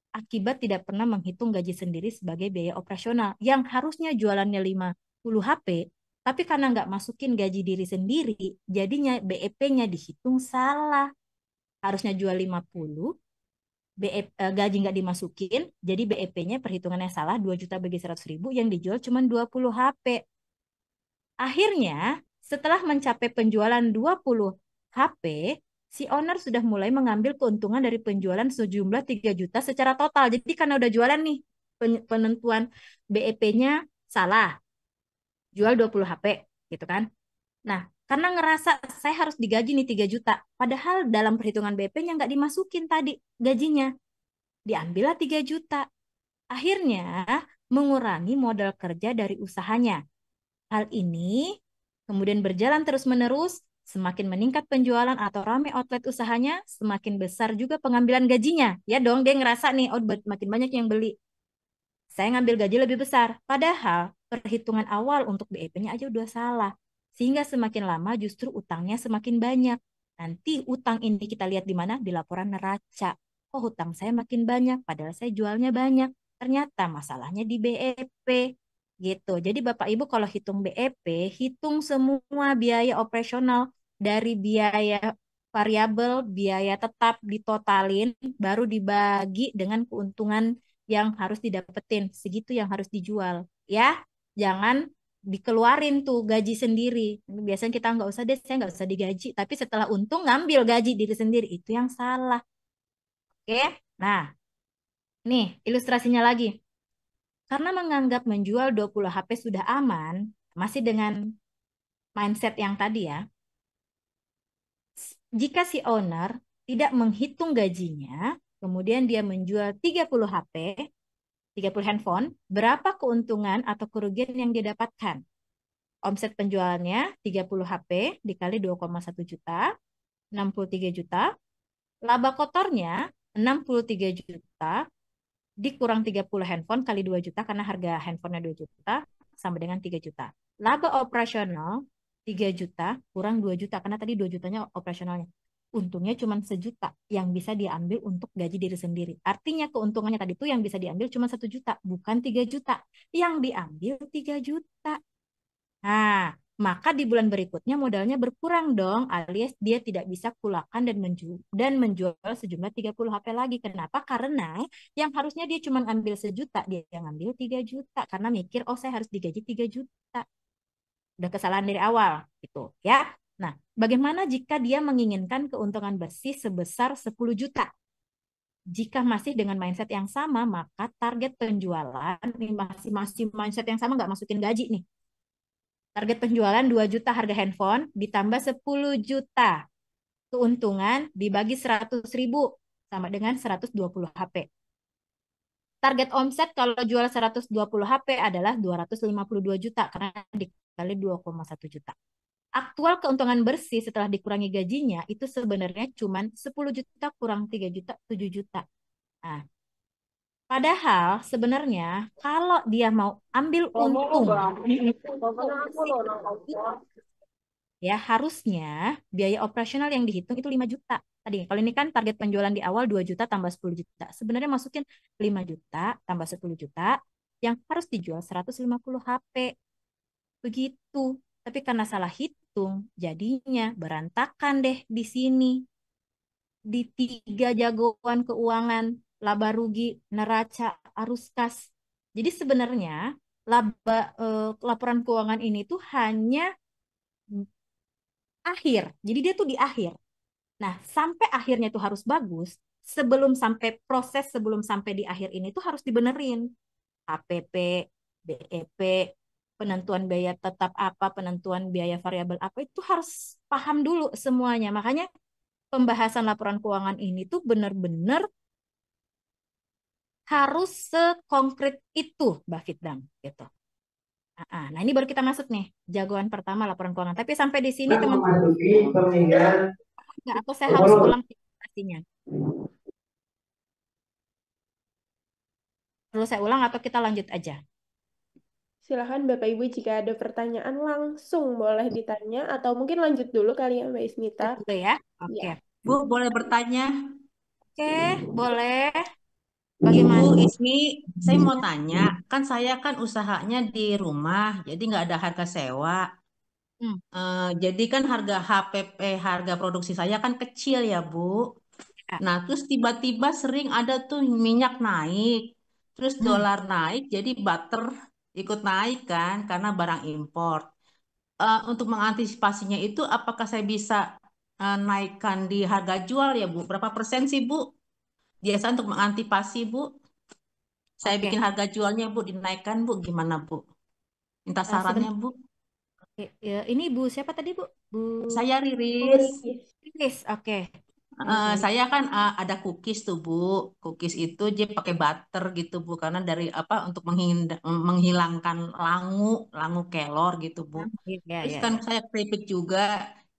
A: Akibat tidak pernah menghitung gaji sendiri sebagai biaya operasional. Yang harusnya jualannya 50 HP, tapi karena nggak masukin gaji diri sendiri, jadinya BEP-nya dihitung salah. Harusnya jual 50, gaji nggak dimasukin, jadi BEP-nya perhitungannya salah, 2 juta bagi 100.000, yang dijual cuma 20 HP. Akhirnya, setelah mencapai penjualan 20 HP, si owner sudah mulai mengambil keuntungan dari penjualan sejumlah 3 juta secara total. Jadi karena udah jualan nih, penentuan BEP-nya salah, jual 20 HP gitu kan. Nah, karena ngerasa saya harus digaji nih 3 juta, padahal dalam perhitungan BEP-nya nggak dimasukin tadi gajinya. Diambillah 3 juta. Akhirnya mengurangi modal kerja dari usahanya. Hal ini kemudian berjalan terus-menerus, semakin meningkat penjualan atau ramai outlet usahanya, semakin besar juga pengambilan gajinya. Ya dong, dia ngerasa nih, oh makin banyak yang beli. Saya ngambil gaji lebih besar. Padahal perhitungan awal untuk BEP-nya aja udah salah. Sehingga semakin lama justru utangnya semakin banyak. Nanti utang ini kita lihat di mana? Di laporan neraca. Oh, hutang saya makin banyak, padahal saya jualnya banyak. Ternyata masalahnya di BEP. Gitu. Jadi Bapak Ibu kalau hitung BEP, hitung semua biaya operasional dari biaya variabel, biaya tetap ditotalin, baru dibagi dengan keuntungan yang harus didapetin, segitu yang harus dijual. Ya, jangan dikeluarin tuh gaji sendiri. Biasanya kita nggak usah deh, saya nggak usah digaji, tapi setelah untung ngambil gaji diri sendiri, itu yang salah. Oke, nah, nih ilustrasinya lagi. Karena menganggap menjual 20 HP sudah aman, masih dengan mindset yang tadi ya, jika si owner tidak menghitung gajinya, kemudian dia menjual 30 HP, 30 handphone, berapa keuntungan atau kerugian yang dia dapatkan? Omset penjualannya 30 HP dikali 2,1 juta, 63 juta. Laba kotornya 63 juta dikurang 30 handphone kali 2 juta karena harga handphonenya 2 juta sama dengan 3 juta. Laba operasional 3 juta kurang 2 juta karena tadi 2 jutanya operasionalnya. Untungnya cuma 1 juta yang bisa diambil untuk gaji diri sendiri. Artinya keuntungannya tadi itu yang bisa diambil cuma 1 juta, bukan 3 juta. Yang diambil 3 juta. Nah, maka di bulan berikutnya modalnya berkurang dong, alias dia tidak bisa kulakan dan menjual sejumlah 30 HP lagi. Kenapa? Karena yang harusnya dia cuma ambil 1 juta, dia ngambil 3 juta karena mikir, oh saya harus digaji 3 juta. Udah kesalahan dari awal gitu ya. Nah, bagaimana jika dia menginginkan keuntungan bersih sebesar 10 juta? Jika masih dengan mindset yang sama, maka target penjualan ini masih mindset yang sama, nggak masukin gaji nih. Target penjualan 2 juta harga handphone ditambah 10 juta. Keuntungan dibagi 100.000 sama dengan 120 HP. Target omset kalau jual 120 HP adalah 252 juta karena dikali 2,1 juta. Aktual keuntungan bersih setelah dikurangi gajinya itu sebenarnya cuma 10 juta kurang 3 juta, 7 juta. Nah, padahal sebenarnya kalau dia mau ambil untung bersih ya harusnya biaya operasional yang dihitung itu 5 juta. Tadi kalau ini kan target penjualan di awal 2 juta tambah 10 juta. Sebenarnya masukin 5 juta tambah 10 juta yang harus dijual 150 HP. Begitu. Tapi karena salah hitung, jadinya berantakan deh di sini. Di tiga jagoan keuangan, laba rugi, neraca, arus kas. Jadi sebenarnya laporan keuangan ini tuh hanya akhir. Jadi dia tuh di akhir. Nah, sampai akhirnya tuh harus bagus. Sebelum sampai proses sebelum sampai di akhir ini tuh harus dibenerin. HPP, BEP, penentuan biaya tetap apa, penentuan biaya variabel apa itu harus paham dulu semuanya. Makanya pembahasan laporan keuangan ini tuh benar-benar harus sekonkret itu, Mbak Fitdam, gitu. Nah, ini baru kita masuk nih, jagoan pertama laporan keuangan. Tapi sampai di sini teman-teman, nggak, atau saya harus ulang presentasinya? Perlu saya ulang atau kita lanjut aja?
B: Silahkan Bapak Ibu jika ada pertanyaan langsung boleh ditanya atau mungkin lanjut dulu kali ya Mbak Ismita.
A: Lanjut dulu ya.
B: Ya.
A: Oke.
C: Bu, boleh bertanya?
A: Oke, boleh.
C: Ibu
A: Bagaimana?
C: Ismi, saya mau tanya, kan saya kan usahanya di rumah, jadi nggak ada harga sewa.
A: Hmm,
C: Jadi kan harga HPP, harga produksi saya kan kecil ya, Bu.
A: ya.
C: Nah, terus tiba-tiba sering ada tuh minyak naik, terus
A: Hmm,
C: dolar naik, jadi butter ikut naik kan, karena barang impor. Untuk mengantisipasinya itu, apakah saya bisa naikkan di harga jual ya, Bu? Berapa persen sih, Bu? Biasa untuk mengantisipasi, Bu. Saya
A: oke.
C: bikin harga jualnya, Bu, dinaikkan, Bu. Gimana, Bu? Minta sarannya,
A: Sebentar.
C: Bu.
A: Oke. Ya, ini Bu siapa tadi, Bu? Bu
C: Saya
B: Bu
C: Riris.
B: Ricis.
A: Chris. Oke. Ya, baik.
C: Saya kan ada cookies tuh, Bu. Cookies itu dia pakai butter gitu, Bu. Karena dari apa untuk menghilangkan langu, langu kelor gitu, Bu.
A: Ya,
C: Terus
A: ya,
C: kan
A: ya.
C: saya keripik juga.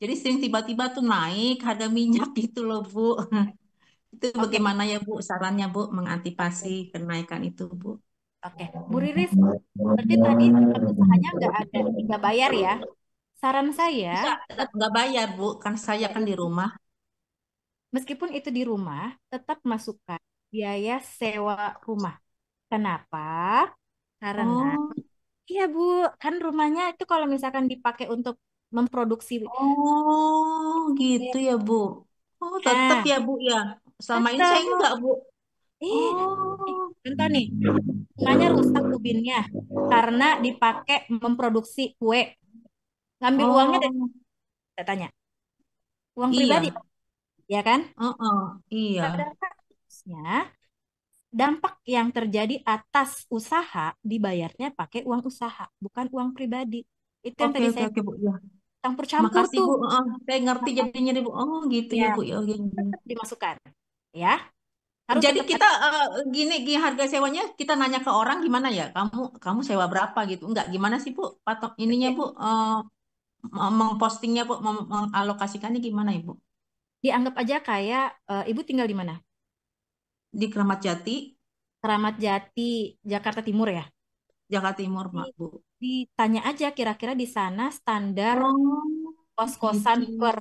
C: Jadi sering tiba-tiba tuh naik harga minyak gitu loh, Bu. Itu
A: Oke.
C: bagaimana ya, Bu? Sarannya, Bu, mengantisipasi
A: Oke.
C: kenaikan itu, Bu.
A: Oke. Bu Riris, berarti tadi tempat usahanya nggak bayar ya? Saran saya,
C: Enggak, enggak bayar, Bu. Kan saya
A: ya,
C: kan di rumah.
A: meskipun itu di rumah, tetap masukkan biaya sewa rumah. Kenapa? Karena,
C: Oh,
A: iya Bu, kan rumahnya itu kalau misalkan dipakai untuk memproduksi,
C: oh, gitu ya, Bu. Oh, tetap
A: nah,
C: ya, Bu ya. Selama ini saya
A: tetap.
C: enggak, Bu.
A: Ih,
C: Oh,
A: contoh nih, rumahnya rusak ubinnya karena dipakai memproduksi kue. Ngambil uangnya dari,
C: oh,
A: saya tanya, uang pribadi,
C: iya.
A: ya kan?
C: Iya.
A: Padahal harusnya dampak yang terjadi atas usaha dibayarnya pakai uang usaha, bukan uang pribadi. Itu yang
C: Oke,
A: tadi
C: oke,
A: saya
C: oke, Bu. Ya.
A: campur-campur
C: Makasih,
A: tuh.
C: Bu. Saya ngerti jadinya, Bu. Oh, gitu ya,
A: Ya,
C: Bu. Ya, ya, ya.
A: tetap dimasukkan. Ya, harus
C: Jadi
A: tetap
C: kita
A: ada.
C: gini harga sewanya kita nanya ke orang gimana ya? Kamu sewa berapa gitu? Enggak, gimana sih, Bu? Patok ininya,
A: Oke.
C: Bu. Mengpostingnya, Bu, mengalokasikannya gimana, Ibu?
A: Dianggap aja kayak Ibu tinggal di mana?
C: Di Kramat Jati,
A: Keramat Jati, Jakarta Timur ya?
C: Jakarta Timur, Mak,
A: Di-
C: Bu.
A: Ditanya aja kira-kira di sana standar
C: Oh,
A: kos-kosan
C: gitu.
A: per,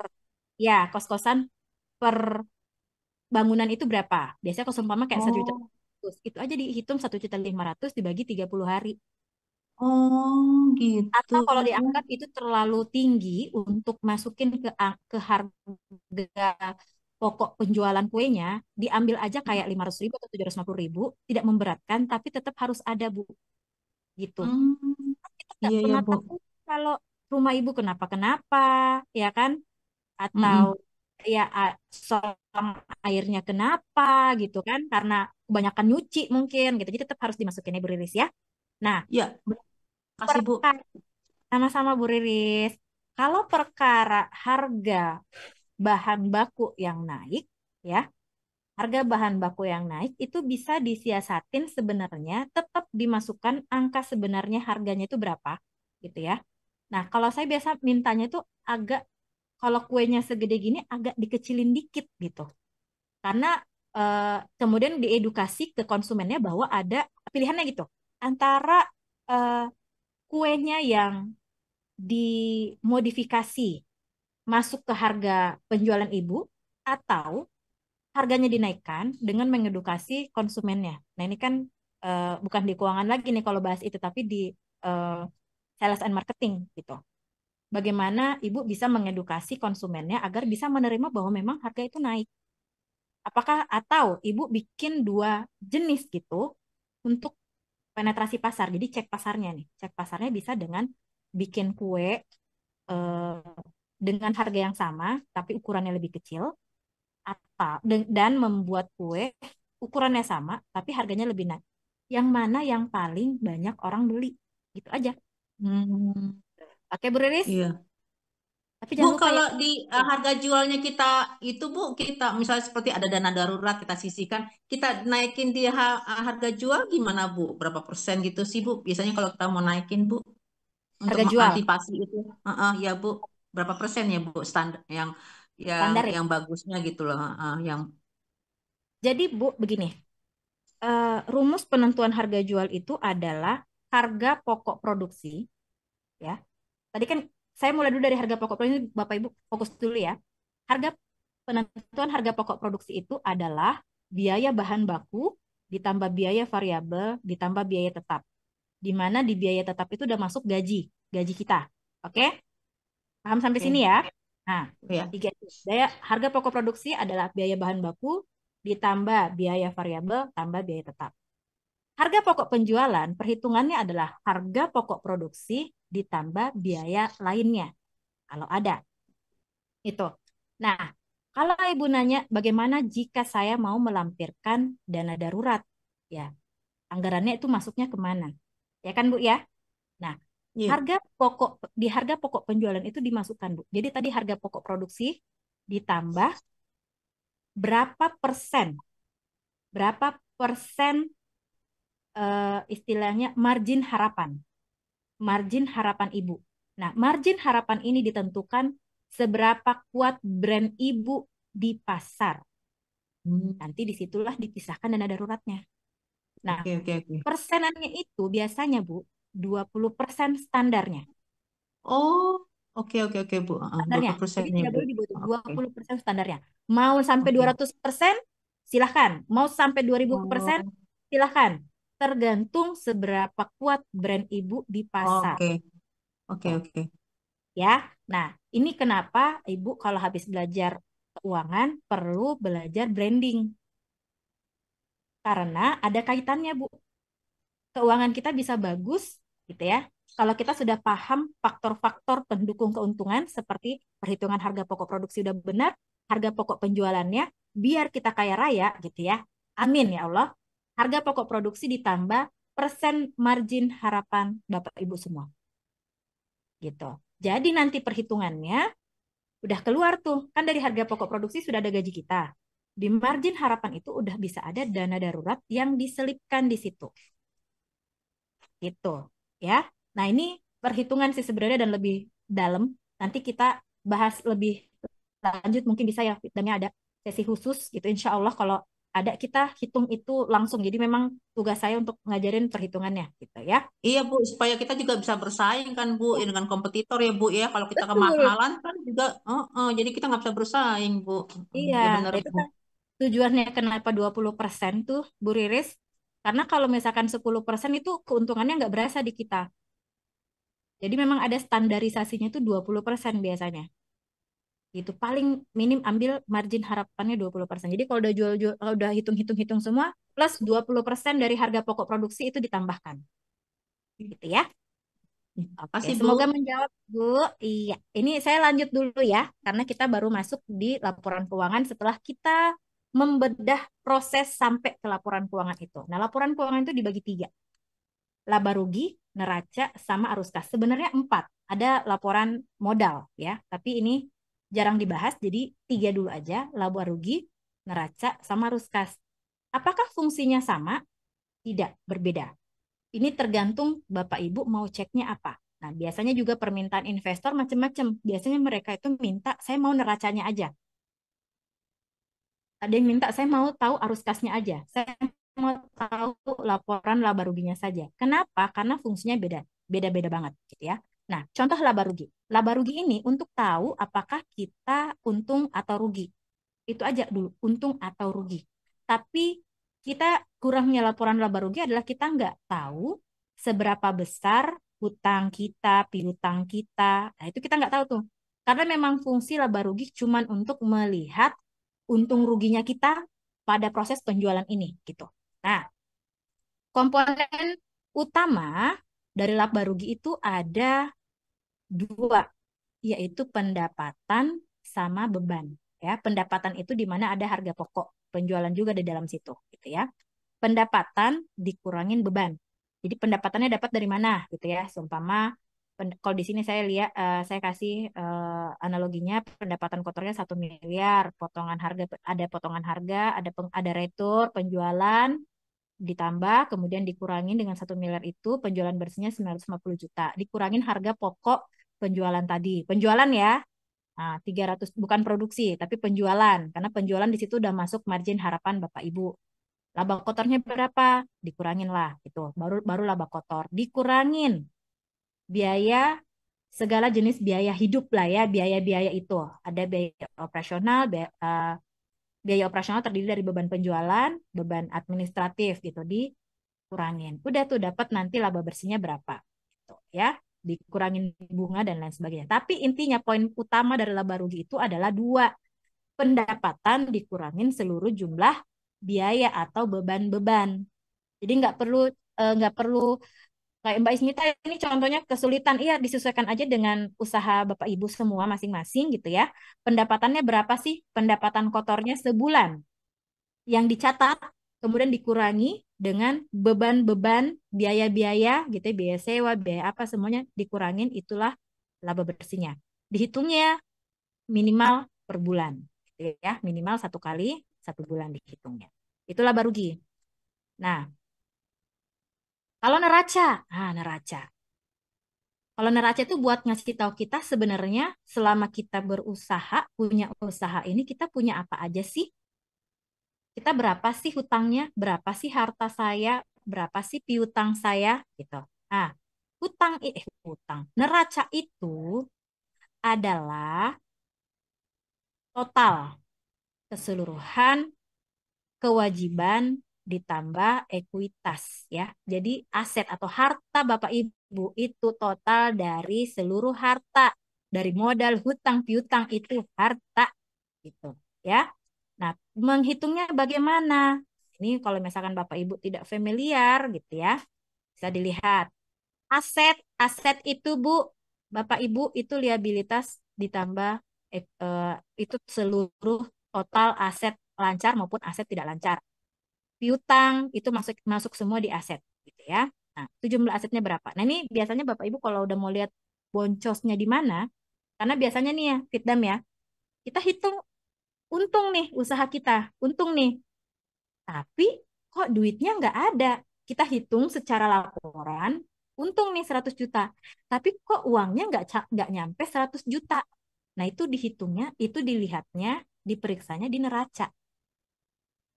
A: ya, kos-kosan per bangunan itu berapa? Biasanya kos umpama kayak 1 juta.
C: Oh,
A: Itu aja dihitung 1,5 juta dibagi 30 hari.
C: oh, gitu.
A: Atau kalau dianggap itu terlalu tinggi untuk masukin ke harga pokok penjualan kuenya, diambil aja kayak 500.000 atau 750.000, tidak memberatkan, tapi tetap harus ada, Bu. Gitu.
C: Hmm,
A: Kita nggak
C: iya ya,
A: pernah
C: Bu.
A: tahu kalau rumah Ibu kenapa-kenapa, ya kan? Atau
C: Mm-mm.
A: ya selang airnya kenapa gitu kan? Karena kebanyakan nyuci mungkin gitu. Jadi tetap harus dimasukin Ibu Riris ya. Nah,
C: Ya, kasih, Bu.
A: perkara sama-sama Bu Riris. Kalau perkara harga bahan baku yang naik, ya, harga bahan baku yang naik itu bisa disiasatin sebenarnya tetap dimasukkan angka sebenarnya harganya itu berapa, gitu ya. Nah, kalau saya biasa mintanya itu agak, kalau kuenya segede gini agak dikecilin dikit gitu. Karena kemudian diedukasi ke konsumennya bahwa ada pilihannya gitu. Antara eh, kuenya yang dimodifikasi masuk ke harga penjualan ibu, atau harganya dinaikkan dengan mengedukasi konsumennya. Nah, ini kan bukan di keuangan lagi nih kalau bahas itu, tapi di eh, sales and marketing gitu. Bagaimana ibu bisa mengedukasi konsumennya agar bisa menerima bahwa memang harga itu naik. Apakah atau ibu bikin dua jenis gitu untuk penetrasi pasar. Jadi cek pasarnya nih. Cek pasarnya bisa dengan bikin kue eh, dengan harga yang sama tapi ukurannya lebih kecil, atau dan membuat kue ukurannya sama tapi harganya lebih naik. Yang mana yang paling banyak orang beli? Gitu aja.
C: Hmm,
A: Oke, Bu Riris.
C: iya.
A: Tapi
C: Bu,
A: jangan lupa ya.
C: kalau di
A: Ya,
C: harga jualnya kita itu, Bu, kita misalnya seperti ada dana darurat kita sisihkan, kita naikin di harga jual gimana, Bu? Berapa persen gitu sih, Bu? Biasanya kalau kita mau naikin, Bu, untuk
A: harga jual
C: mengantisipasi itu. Ya, Bu. Berapa persen ya, Bu, standar yang
A: standar ya.
C: yang bagusnya gitu loh, yang
A: Jadi Bu, begini. Rumus penentuan harga jual itu adalah harga pokok produksi, ya. Tadi kan saya mulai dulu dari harga pokok produksi, Bapak Ibu fokus dulu ya. Harga penentuan harga pokok produksi itu adalah biaya bahan baku ditambah biaya variabel ditambah biaya tetap. Di mana di biaya tetap itu udah masuk gaji kita. Oke? Paham sampai sini
C: oke,
A: ya? Nah,
C: ya.
A: tiga itu. Biaya harga pokok produksi adalah biaya bahan baku ditambah biaya variabel tambah biaya tetap. Harga pokok penjualan perhitungannya adalah harga pokok produksi ditambah biaya lainnya kalau ada. Itu. Nah, kalau Ibu nanya bagaimana jika saya mau melampirkan dana darurat, ya, anggarannya itu masuknya kemana? Ya kan, Bu ya? Nah,
C: Iya.
A: harga pokok di harga pokok penjualan itu dimasukkan, Bu. Jadi tadi harga pokok produksi ditambah berapa persen, berapa persen istilahnya margin harapan Ibu. Nah, margin harapan ini ditentukan seberapa kuat brand Ibu di pasar.
C: Hmm,
A: Nanti disitulah dipisahkan dana daruratnya. Nah,
C: oke, oke, oke.
A: persenannya itu biasanya, Bu, 20% standarnya.
C: Oh, oke, oke, oke, Bu. Dua
A: Standarnya.
C: puluh
A: Jadi
C: persennya,
A: tidak
C: Bu.
A: boleh di bawah itu,
C: Oke,
A: 20% standarnya. Mau sampai
C: oke.
A: 200%, silahkan. Mau sampai 2000%,
C: Oh,
A: silahkan. Tergantung seberapa kuat brand Ibu di pasar.
C: oke, oke,
A: Tuh,
C: oke.
A: ya. Nah, ini kenapa Ibu kalau habis belajar keuangan perlu belajar branding. Karena ada kaitannya, Bu. Keuangan kita bisa bagus gitu ya. Kalau kita sudah paham faktor-faktor pendukung keuntungan seperti perhitungan harga pokok produksi udah benar, harga pokok penjualannya, biar kita kaya raya gitu ya. Amin ya Allah. Harga pokok produksi ditambah persen margin harapan Bapak Ibu semua gitu. Jadi nanti perhitungannya udah keluar tuh. Kan dari harga pokok produksi sudah ada gaji kita. Di margin harapan itu udah bisa ada dana darurat yang diselipkan di situ. Gitu ya. Nah, ini perhitungan sih sebenarnya dan lebih dalam. Nanti kita bahas lebih lanjut mungkin bisa ya fitnya ada sesi khusus gitu. Insya Allah kalau ada kita hitung itu langsung. Jadi memang tugas saya untuk ngajarin perhitungannya gitu ya.
C: Iya, Bu, supaya kita juga bisa bersaing kan, Bu,
A: Ya,
C: ya, dengan kompetitor ya, Bu, ya. Kalau kita
A: betul.
C: kemahalan kan juga, jadi kita nggak bisa bersaing, Bu.
A: Iya,
C: Ya benar,
A: nah itu
C: Bu.
A: kan tujuannya kenapa 20% tuh Bu Riris. Karena kalau misalkan 10% itu keuntungannya nggak berasa di kita. Jadi memang ada standarisasinya tuh 20% biasanya. Gitu. Paling minim ambil margin harapannya 20%. Jadi kalau udah jual-jual, kalau udah hitung-hitung-hitung semua, plus 20% dari harga pokok produksi itu ditambahkan. Gitu ya. Oke,
C: Kasih,
A: semoga
C: Bu.
A: menjawab, Bu. Iya, ini saya lanjut dulu ya, karena kita baru masuk di laporan keuangan setelah kita membedah proses sampai ke laporan keuangan itu. Nah, laporan keuangan itu dibagi tiga. Laba rugi, neraca, sama arus kas. Sebenarnya empat. Ada laporan modal ya, tapi ini jarang dibahas, jadi tiga dulu aja. Laba rugi, neraca, sama arus kas. Apakah fungsinya sama? Tidak, berbeda. Ini tergantung Bapak Ibu mau ceknya apa. Nah, biasanya juga permintaan investor macam-macam. Biasanya mereka itu minta, saya mau neracanya aja. Ada yang minta, saya mau tahu arus kasnya aja. Saya mau tahu laporan laba ruginya saja. Kenapa? Karena fungsinya beda. Beda-beda banget gitu ya. Nah, contoh laba rugi. Laba rugi ini untuk tahu apakah kita untung atau rugi. Itu aja dulu, untung atau rugi. Tapi kita kurangnya laporan laba rugi adalah kita nggak tahu seberapa besar hutang kita, piutang kita. Nah, itu kita nggak tahu tuh. Karena memang fungsi laba rugi cuman untuk melihat untung ruginya kita pada proses penjualan ini gitu. Nah, komponen utama dari laba rugi itu ada dua, yaitu pendapatan sama beban. Ya, pendapatan itu di mana ada harga pokok, penjualan juga di dalam situ, gitu ya. Pendapatan dikurangin beban. Jadi pendapatannya dapat dari mana, gitu ya. Seumpama kalau di sini saya lihat, saya kasih analoginya pendapatan kotornya 1 miliar, potongan harga ada potongan harga, ada retur, penjualan ditambah kemudian dikurangin dengan 1 miliar itu penjualan bersihnya 950 juta, dikurangin harga pokok penjualan tadi. Penjualan ya. Nah, 300 bukan produksi, tapi penjualan. Karena penjualan di situ udah masuk margin harapan Bapak Ibu. Laba kotornya berapa? Dikurangin lah, gitu. Baru baru laba kotor. Dikurangin biaya segala jenis biaya hidup lah ya, biaya-biaya itu. Ada biaya operasional, biaya operasional terdiri dari beban penjualan, beban administratif gitu dikurangin. Udah tuh dapat nanti laba bersihnya berapa. Gitu, ya, dikurangin bunga dan lain sebagainya. Tapi intinya poin utama dari laba rugi itu adalah dua, pendapatan dikurangin seluruh jumlah biaya atau beban-beban. Jadi nggak perlu kayak Mbak Ismita ini contohnya kesulitan, iya disesuaikan aja dengan usaha Bapak Ibu semua masing-masing gitu ya. Pendapatannya berapa sih? Pendapatan kotornya sebulan yang dicatat, kemudian dikurangi dengan beban-beban biaya-biaya gitu ya, biaya sewa, biaya apa semuanya dikurangin, itulah laba bersihnya. Dihitungnya minimal per bulan, gitu ya, minimal 1 kali 1 bulan dihitungnya. Itu laba rugi. Nah, kalau neraca, neraca. Kalau neraca itu buat ngasih tahu kita sebenarnya selama kita berusaha, punya usaha ini kita punya apa aja sih? Kita berapa sih hutangnya, berapa sih harta saya, berapa sih piutang saya gitu. Nah, hutang, neraca itu adalah total keseluruhan kewajiban ditambah ekuitas ya. Jadi aset atau harta Bapak Ibu itu total dari seluruh harta, dari modal hutang piutang itu harta gitu ya. Nah, menghitungnya bagaimana? Ini kalau misalkan Bapak Ibu tidak familiar gitu ya, bisa dilihat. Aset, aset itu Bu, Bapak Ibu itu liabilitas ditambah itu seluruh total aset lancar maupun aset tidak lancar. Piutang itu masuk masuk semua di aset gitu ya. Nah, itu jumlah asetnya berapa? Nah, ini biasanya Bapak Ibu kalau udah mau lihat boncosnya di mana, karena biasanya nih ya, Fitdam ya, kita hitung untung nih usaha kita, untung nih. Tapi kok duitnya nggak ada. Kita hitung secara laporan, untung nih 100 juta. Tapi kok uangnya nggak nyampe 100 juta. Nah itu dihitungnya, itu dilihatnya, diperiksanya di neraca.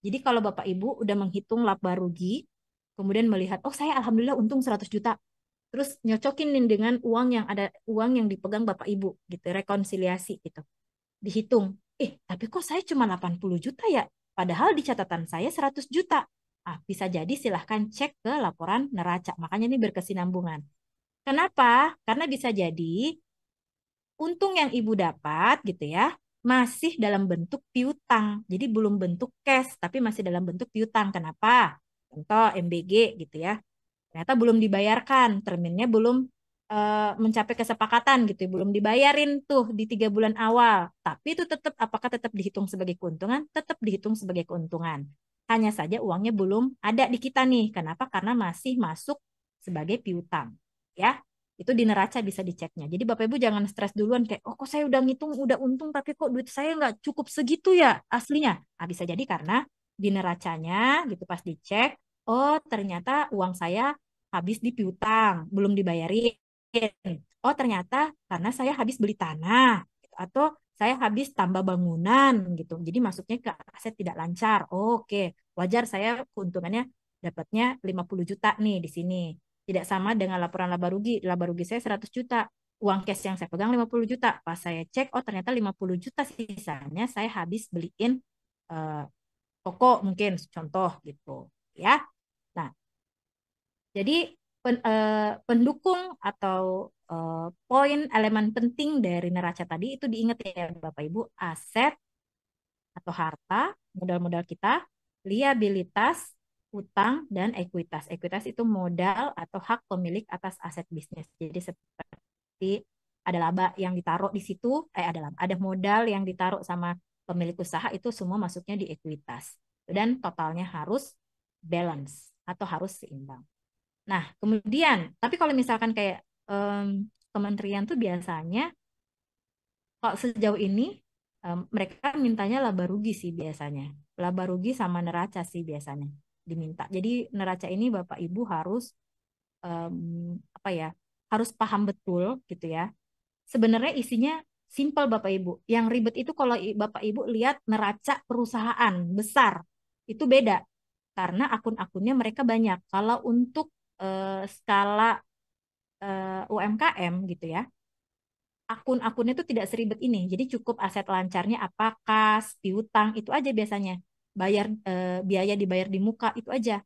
A: Jadi kalau Bapak Ibu udah menghitung laba rugi, kemudian melihat, oh saya alhamdulillah untung 100 juta. Terus nyocokin nih dengan uang yang dipegang Bapak Ibu gitu, rekonsiliasi gitu. Dihitung, tapi kok saya cuma 80 juta ya? Padahal di catatan saya 100 juta. Bisa jadi silahkan cek ke laporan neraca. Makanya ini berkesinambungan. Kenapa? Karena bisa jadi untung yang ibu dapat gitu ya, masih dalam bentuk piutang. Jadi belum bentuk cash, tapi masih dalam bentuk piutang. Kenapa? Contoh MBG gitu ya. Ternyata belum dibayarkan, terminnya belum mencapai kesepakatan gitu, belum dibayarin tuh di 3 bulan awal. Tapi itu tetap, apakah tetap dihitung sebagai keuntungan? Tetap dihitung sebagai keuntungan. Hanya saja uangnya belum ada di kita nih. Kenapa? Karena masih masuk sebagai piutang. Ya, itu di neraca bisa diceknya. Jadi Bapak Ibu jangan stres duluan kayak, oh kok saya udah ngitung, udah untung, tapi kok duit saya nggak cukup segitu ya aslinya. Bisa jadi karena di neracanya gitu pas dicek, oh ternyata uang saya habis di piutang, belum dibayarin. Oh ternyata karena saya habis beli tanah gitu. Atau saya habis tambah bangunan gitu. Jadi masuknya ke aset tidak lancar. Oke, wajar saya keuntungannya dapatnya 50 juta nih di sini. Tidak sama dengan laporan laba rugi. Laba rugi saya 100 juta. Uang cash yang saya pegang 50 juta. Pas saya cek, oh ternyata 50 juta sisanya saya habis beliin eh, toko mungkin contoh gitu ya. Nah, jadi pendukung atau poin elemen penting dari neraca tadi itu diingat ya Bapak Ibu, aset atau harta, modal-modal kita, liabilitas, utang, dan ekuitas. Ekuitas itu modal atau hak pemilik atas aset bisnis. Jadi seperti ada laba yang ditaruh di situ, ada modal yang ditaruh sama pemilik usaha itu semua masuknya di ekuitas. Dan totalnya harus balance atau harus seimbang. Nah, kemudian, tapi kalau misalkan kayak kementerian tuh biasanya, kalau sejauh ini mereka mintanya laba rugi sih biasanya. Laba rugi sama neraca sih biasanya diminta. Jadi neraca ini Bapak Ibu harus em, apa ya, harus paham betul gitu ya. Sebenarnya isinya simpel Bapak Ibu. Yang ribet itu kalau Bapak Ibu lihat neraca perusahaan besar itu beda karena akun-akunnya mereka banyak. Kalau untuk skala UMKM gitu ya, akun-akunnya itu tidak seribet ini. Jadi cukup aset lancarnya apa, kas, piutang, itu aja biasanya. Bayar biaya dibayar di muka itu aja.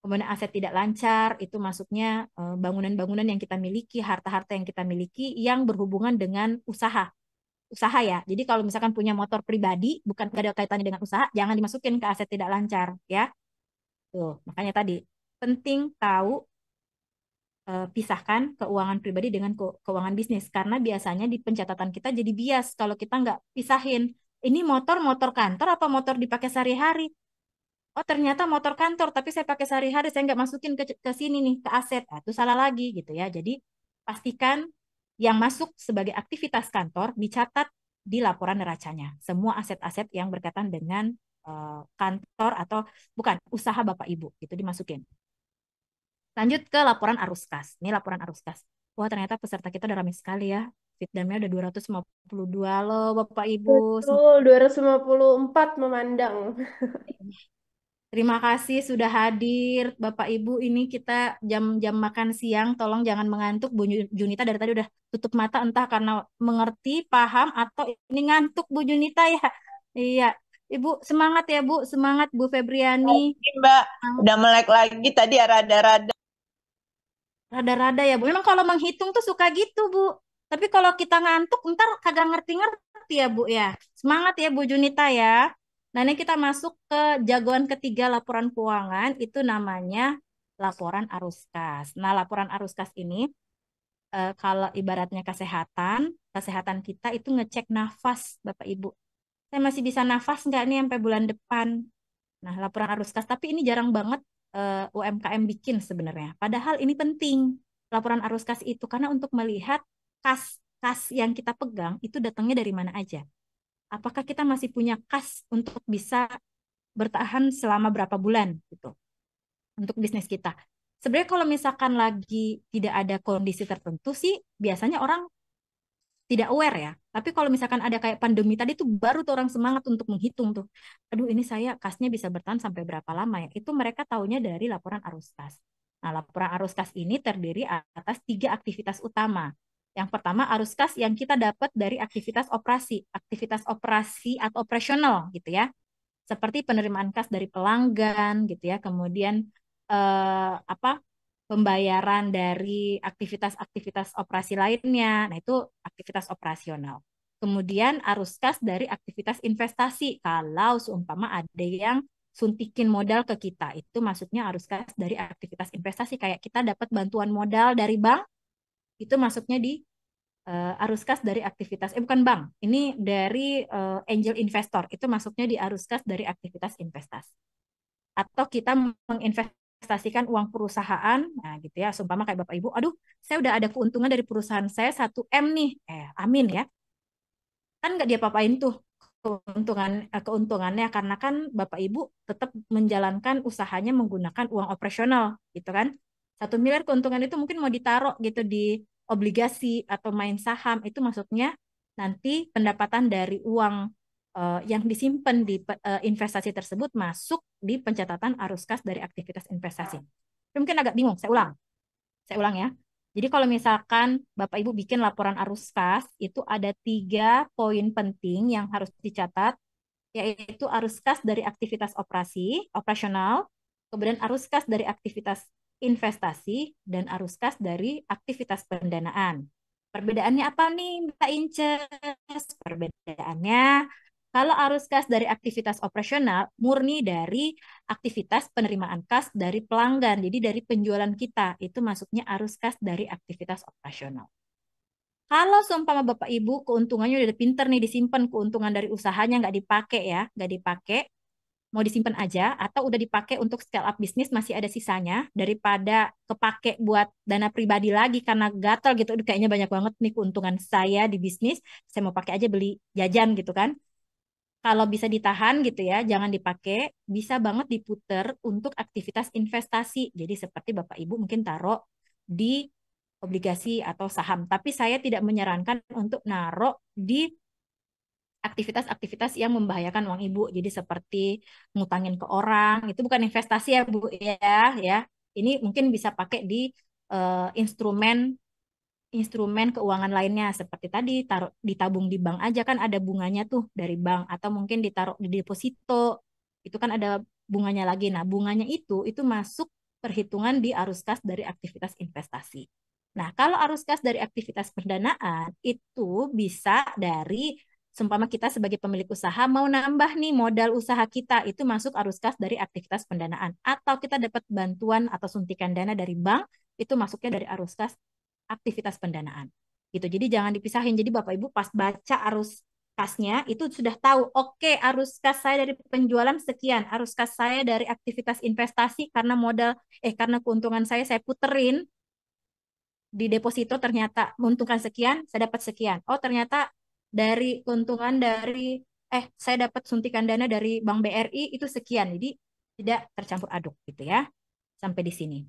A: Kemudian aset tidak lancar itu masuknya bangunan-bangunan yang kita miliki, harta-harta yang kita miliki yang berhubungan dengan usaha. Usaha ya. Jadi kalau misalkan punya motor pribadi, bukan gak ada kaitannya dengan usaha, jangan dimasukin ke aset tidak lancar ya. Tuh, makanya tadi penting tahu pisahkan keuangan pribadi dengan keuangan bisnis karena biasanya di pencatatan kita jadi bias kalau kita nggak pisahin ini motor kantor apa motor dipakai sehari-hari. Oh ternyata motor kantor tapi saya pakai sehari-hari saya nggak masukin ke sini nih ke aset. Nah, itu salah lagi gitu ya. Jadi pastikan yang masuk sebagai aktivitas kantor dicatat di laporan neracanya semua aset-aset yang berkaitan dengan kantor atau bukan usaha Bapak Ibu gitu dimasukin. Lanjut ke laporan arus kas. Ini laporan arus kas. Wah, ternyata peserta kita udah ramai sekali ya. Fitdamnya udah 252 loh, Bapak Ibu.
B: Betul, 254 memandang.
A: Terima kasih sudah hadir, Bapak Ibu. Ini kita jam-jam makan siang. Tolong jangan mengantuk. Bu Junita dari tadi udah tutup mata entah karena mengerti, paham, atau ini ngantuk Bu Junita ya. Iya. Ibu, semangat ya Bu. Semangat Bu Febriani.
D: Oke, Mbak, udah melek lagi tadi rada-rada.
A: Rada-rada ya Bu. Memang kalau menghitung tuh suka gitu Bu. Tapi kalau kita ngantuk ntar kagak ngerti-ngerti ya Bu ya. Semangat ya Bu Junita ya. Nah ini kita masuk ke jagoan ketiga laporan keuangan. Itu namanya laporan arus kas. Nah laporan arus kas ini kalau ibaratnya kesehatan, kesehatan kita itu ngecek nafas Bapak Ibu. Saya masih bisa nafas nggak nih sampai bulan depan? Nah, laporan arus kas, tapi ini jarang banget UMKM bikin sebenarnya. Padahal ini penting, laporan arus kas itu, karena untuk melihat kas yang kita pegang itu datangnya dari mana aja. Apakah kita masih punya kas untuk bisa bertahan selama berapa bulan gitu untuk bisnis kita. Sebenarnya kalau misalkan lagi tidak ada kondisi tertentu sih, biasanya orang tidak aware ya. Tapi kalau misalkan ada kayak pandemi tadi tuh baru tuh orang semangat untuk menghitung tuh. Aduh ini saya kasnya bisa bertahan sampai berapa lama ya. Itu mereka taunya dari laporan arus kas. Nah laporan arus kas ini terdiri atas 3 aktivitas utama. Yang pertama arus kas yang kita dapat dari aktivitas operasi atau operasional gitu ya. Seperti penerimaan kas dari pelanggan gitu ya. Kemudian apa pembayaran dari aktivitas-aktivitas operasi lainnya. Nah, itu aktivitas operasional. Kemudian arus kas dari aktivitas investasi. Kalau seumpama ada yang suntikin modal ke kita, itu masuknya arus kas dari aktivitas investasi. Kayak kita dapat bantuan modal dari bank, itu masuknya di arus kas dari aktivitas, bukan bank, ini dari angel investor, itu masuknya di arus kas dari aktivitas investasi atau kita menginvestasikan uang perusahaan, nah gitu ya, seumpama kayak Bapak Ibu, aduh, saya udah ada keuntungan dari perusahaan saya 1 M nih, amin ya, kan nggak dia-papain tuh keuntungannya karena kan Bapak Ibu tetap menjalankan usahanya menggunakan uang operasional, gitu kan, 1 miliar keuntungan itu mungkin mau ditaruh gitu di obligasi atau main saham, itu maksudnya nanti pendapatan dari uang yang disimpan di investasi tersebut masuk di pencatatan arus kas dari aktivitas investasi. Mungkin agak bingung, saya ulang ya. Jadi kalau misalkan Bapak Ibu bikin laporan arus kas, itu ada 3 poin penting yang harus dicatat, yaitu arus kas dari aktivitas operasional, kemudian arus kas dari aktivitas investasi, dan arus kas dari aktivitas pendanaan. Perbedaannya apa nih, Mbak Inces? Perbedaannya, kalau arus kas dari aktivitas operasional murni dari aktivitas penerimaan kas dari pelanggan. Jadi dari penjualan kita, itu masuknya arus kas dari aktivitas operasional. Kalau seumpama Bapak Ibu keuntungannya udah pinter nih disimpan, keuntungan dari usahanya nggak dipakai ya, nggak dipakai, mau disimpan aja, atau udah dipakai untuk scale up bisnis masih ada sisanya, daripada kepake buat dana pribadi lagi karena gatal gitu, "Aduh, kayaknya banyak banget nih keuntungan saya di bisnis, saya mau pakai aja beli jajan gitu kan." Kalau bisa ditahan gitu ya, jangan dipakai, bisa banget diputer untuk aktivitas investasi. Jadi seperti Bapak Ibu mungkin taruh di obligasi atau saham. Tapi saya tidak menyarankan untuk naruh di aktivitas-aktivitas yang membahayakan uang Ibu. Jadi seperti ngutangin ke orang, itu bukan investasi ya Bu ya. Ini mungkin bisa pakai di instrumen keuangan lainnya seperti tadi taruh ditabung di bank aja kan ada bunganya tuh dari bank, atau mungkin ditaruh di deposito itu kan ada bunganya lagi. Nah, bunganya itu masuk perhitungan di arus kas dari aktivitas investasi. Nah, kalau arus kas dari aktivitas pendanaan itu bisa dari seumpama kita sebagai pemilik usaha mau nambah nih modal usaha kita, itu masuk arus kas dari aktivitas pendanaan, atau kita dapat bantuan atau suntikan dana dari bank, itu masuknya dari arus kas aktivitas pendanaan gitu. Jadi jangan dipisahin. Jadi Bapak Ibu pas baca arus kasnya itu sudah tahu, oke, arus kas saya dari penjualan sekian, arus kas saya dari aktivitas investasi karena karena keuntungan saya puterin di deposito, ternyata menguntungkan sekian, saya dapat sekian. Oh, ternyata dari keuntungan dari saya dapat suntikan dana dari Bank BRI itu sekian. Jadi tidak tercampur aduk gitu ya. Sampai di sini.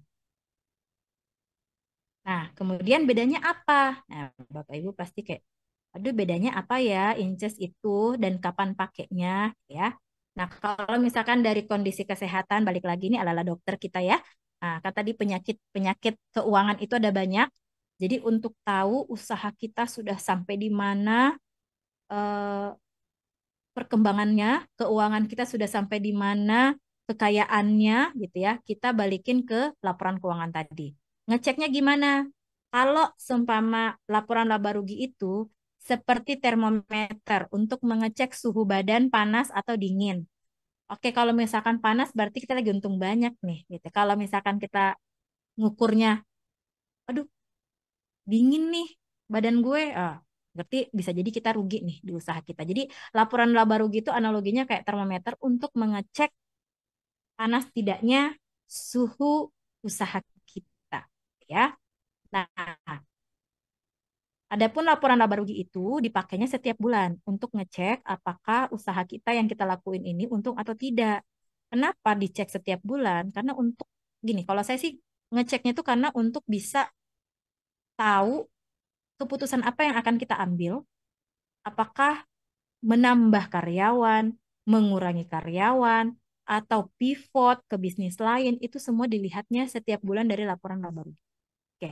A: Nah, kemudian bedanya apa? Nah, Bapak Ibu pasti kayak, aduh, bedanya apa ya inces itu dan kapan pakainya ya. Nah, kalau misalkan dari kondisi kesehatan, balik lagi ini adalah dokter kita ya. Nah, kan tadi penyakit keuangan itu ada banyak. Jadi untuk tahu usaha kita sudah sampai di mana, eh, perkembangannya, keuangan kita sudah sampai di mana, kekayaannya gitu ya, kita balikin ke laporan keuangan tadi. Ngeceknya gimana? Kalau seumpama laporan laba rugi itu seperti termometer untuk mengecek suhu badan panas atau dingin. Oke, kalau misalkan panas berarti kita lagi untung banyak nih gitu. Kalau misalkan kita ngukurnya, aduh, dingin nih badan gue, berarti bisa jadi kita rugi nih di usaha kita. Jadi laporan laba rugi itu analoginya kayak termometer untuk mengecek panas tidaknya suhu usaha kita ya. Nah, adapun laporan laba rugi itu dipakainya setiap bulan untuk ngecek apakah usaha kita yang kita lakuin ini untung atau tidak. Kenapa dicek setiap bulan? Karena untuk gini, kalau saya sih ngeceknya itu karena untuk bisa tahu keputusan apa yang akan kita ambil, apakah menambah karyawan, mengurangi karyawan, atau pivot ke bisnis lain, itu semua dilihatnya setiap bulan dari laporan laba rugi. Oke.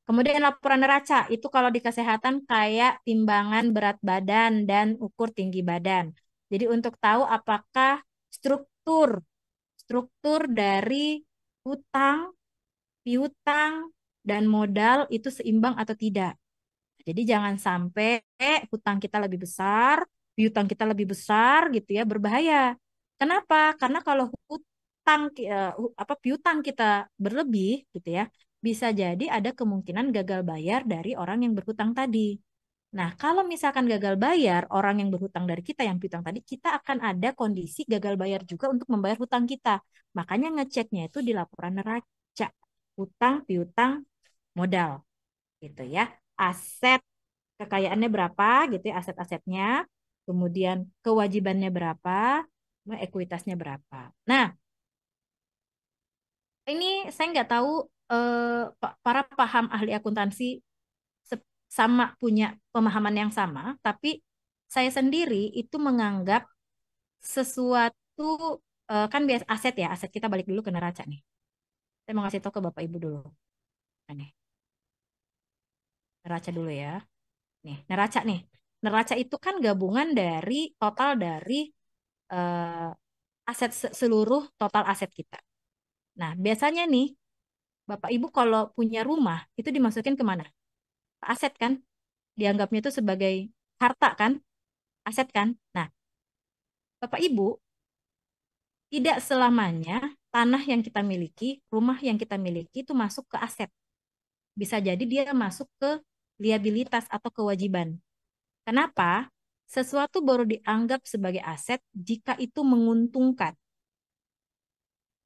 A: Kemudian laporan neraca, itu kalau di kesehatan kayak timbangan berat badan dan ukur tinggi badan. Jadi untuk tahu apakah struktur struktur dari hutang, piutang, dan modal itu seimbang atau tidak. Jadi jangan sampai hutang kita lebih besar, piutang kita lebih besar gitu ya, berbahaya. Kenapa? Karena kalau piutang kita berlebih gitu ya, bisa jadi ada kemungkinan gagal bayar dari orang yang berhutang tadi. Nah, kalau misalkan gagal bayar orang yang berhutang dari kita yang piutang tadi, kita akan ada kondisi gagal bayar juga untuk membayar hutang kita. Makanya ngeceknya itu di laporan neraca, hutang, piutang, modal gitu ya. Aset kekayaannya berapa gitu ya, aset-asetnya, kemudian kewajibannya berapa, ekuitasnya berapa. Nah, ini saya nggak tahu para paham ahli akuntansi sama punya pemahaman yang sama, tapi saya sendiri itu menganggap sesuatu kan biasa aset ya, aset kita balik dulu ke neraca nih. Saya mau kasih tahu ke Bapak Ibu dulu. Nih, neraca dulu ya. Nih, neraca nih. Neraca itu kan gabungan dari total dari aset seluruh total aset kita. Nah, biasanya nih Bapak Ibu kalau punya rumah itu dimasukin kemana? Aset kan? Dianggapnya itu sebagai harta kan? Aset kan? Nah, Bapak Ibu tidak selamanya tanah yang kita miliki, rumah yang kita miliki itu masuk ke aset. Bisa jadi dia masuk ke liabilitas atau kewajiban. Kenapa? Sesuatu baru dianggap sebagai aset jika itu menguntungkan.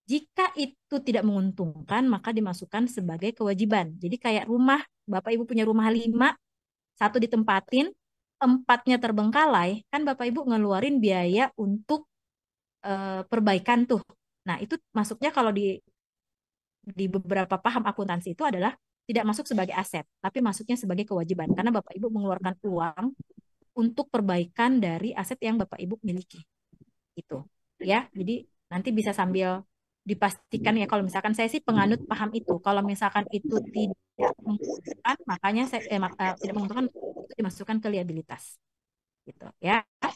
A: Jika itu tidak menguntungkan, maka dimasukkan sebagai kewajiban. Jadi kayak rumah, Bapak Ibu punya rumah 5, 1 ditempatin, 4-nya terbengkalai, kan Bapak Ibu ngeluarin biaya untuk perbaikan tuh. Nah, itu masuknya kalau di beberapa paham akuntansi itu adalah tidak masuk sebagai aset, tapi masuknya sebagai kewajiban. Karena Bapak Ibu mengeluarkan uang untuk perbaikan dari aset yang Bapak Ibu miliki. Gitu. Ya, jadi nanti bisa sambil dipastikan ya, kalau misalkan saya sih penganut paham itu. Kalau misalkan itu tidak menguntungkan, makanya saya tidak menguntungkan itu dimasukkan ke liabilitas. Gitu ya. Nah,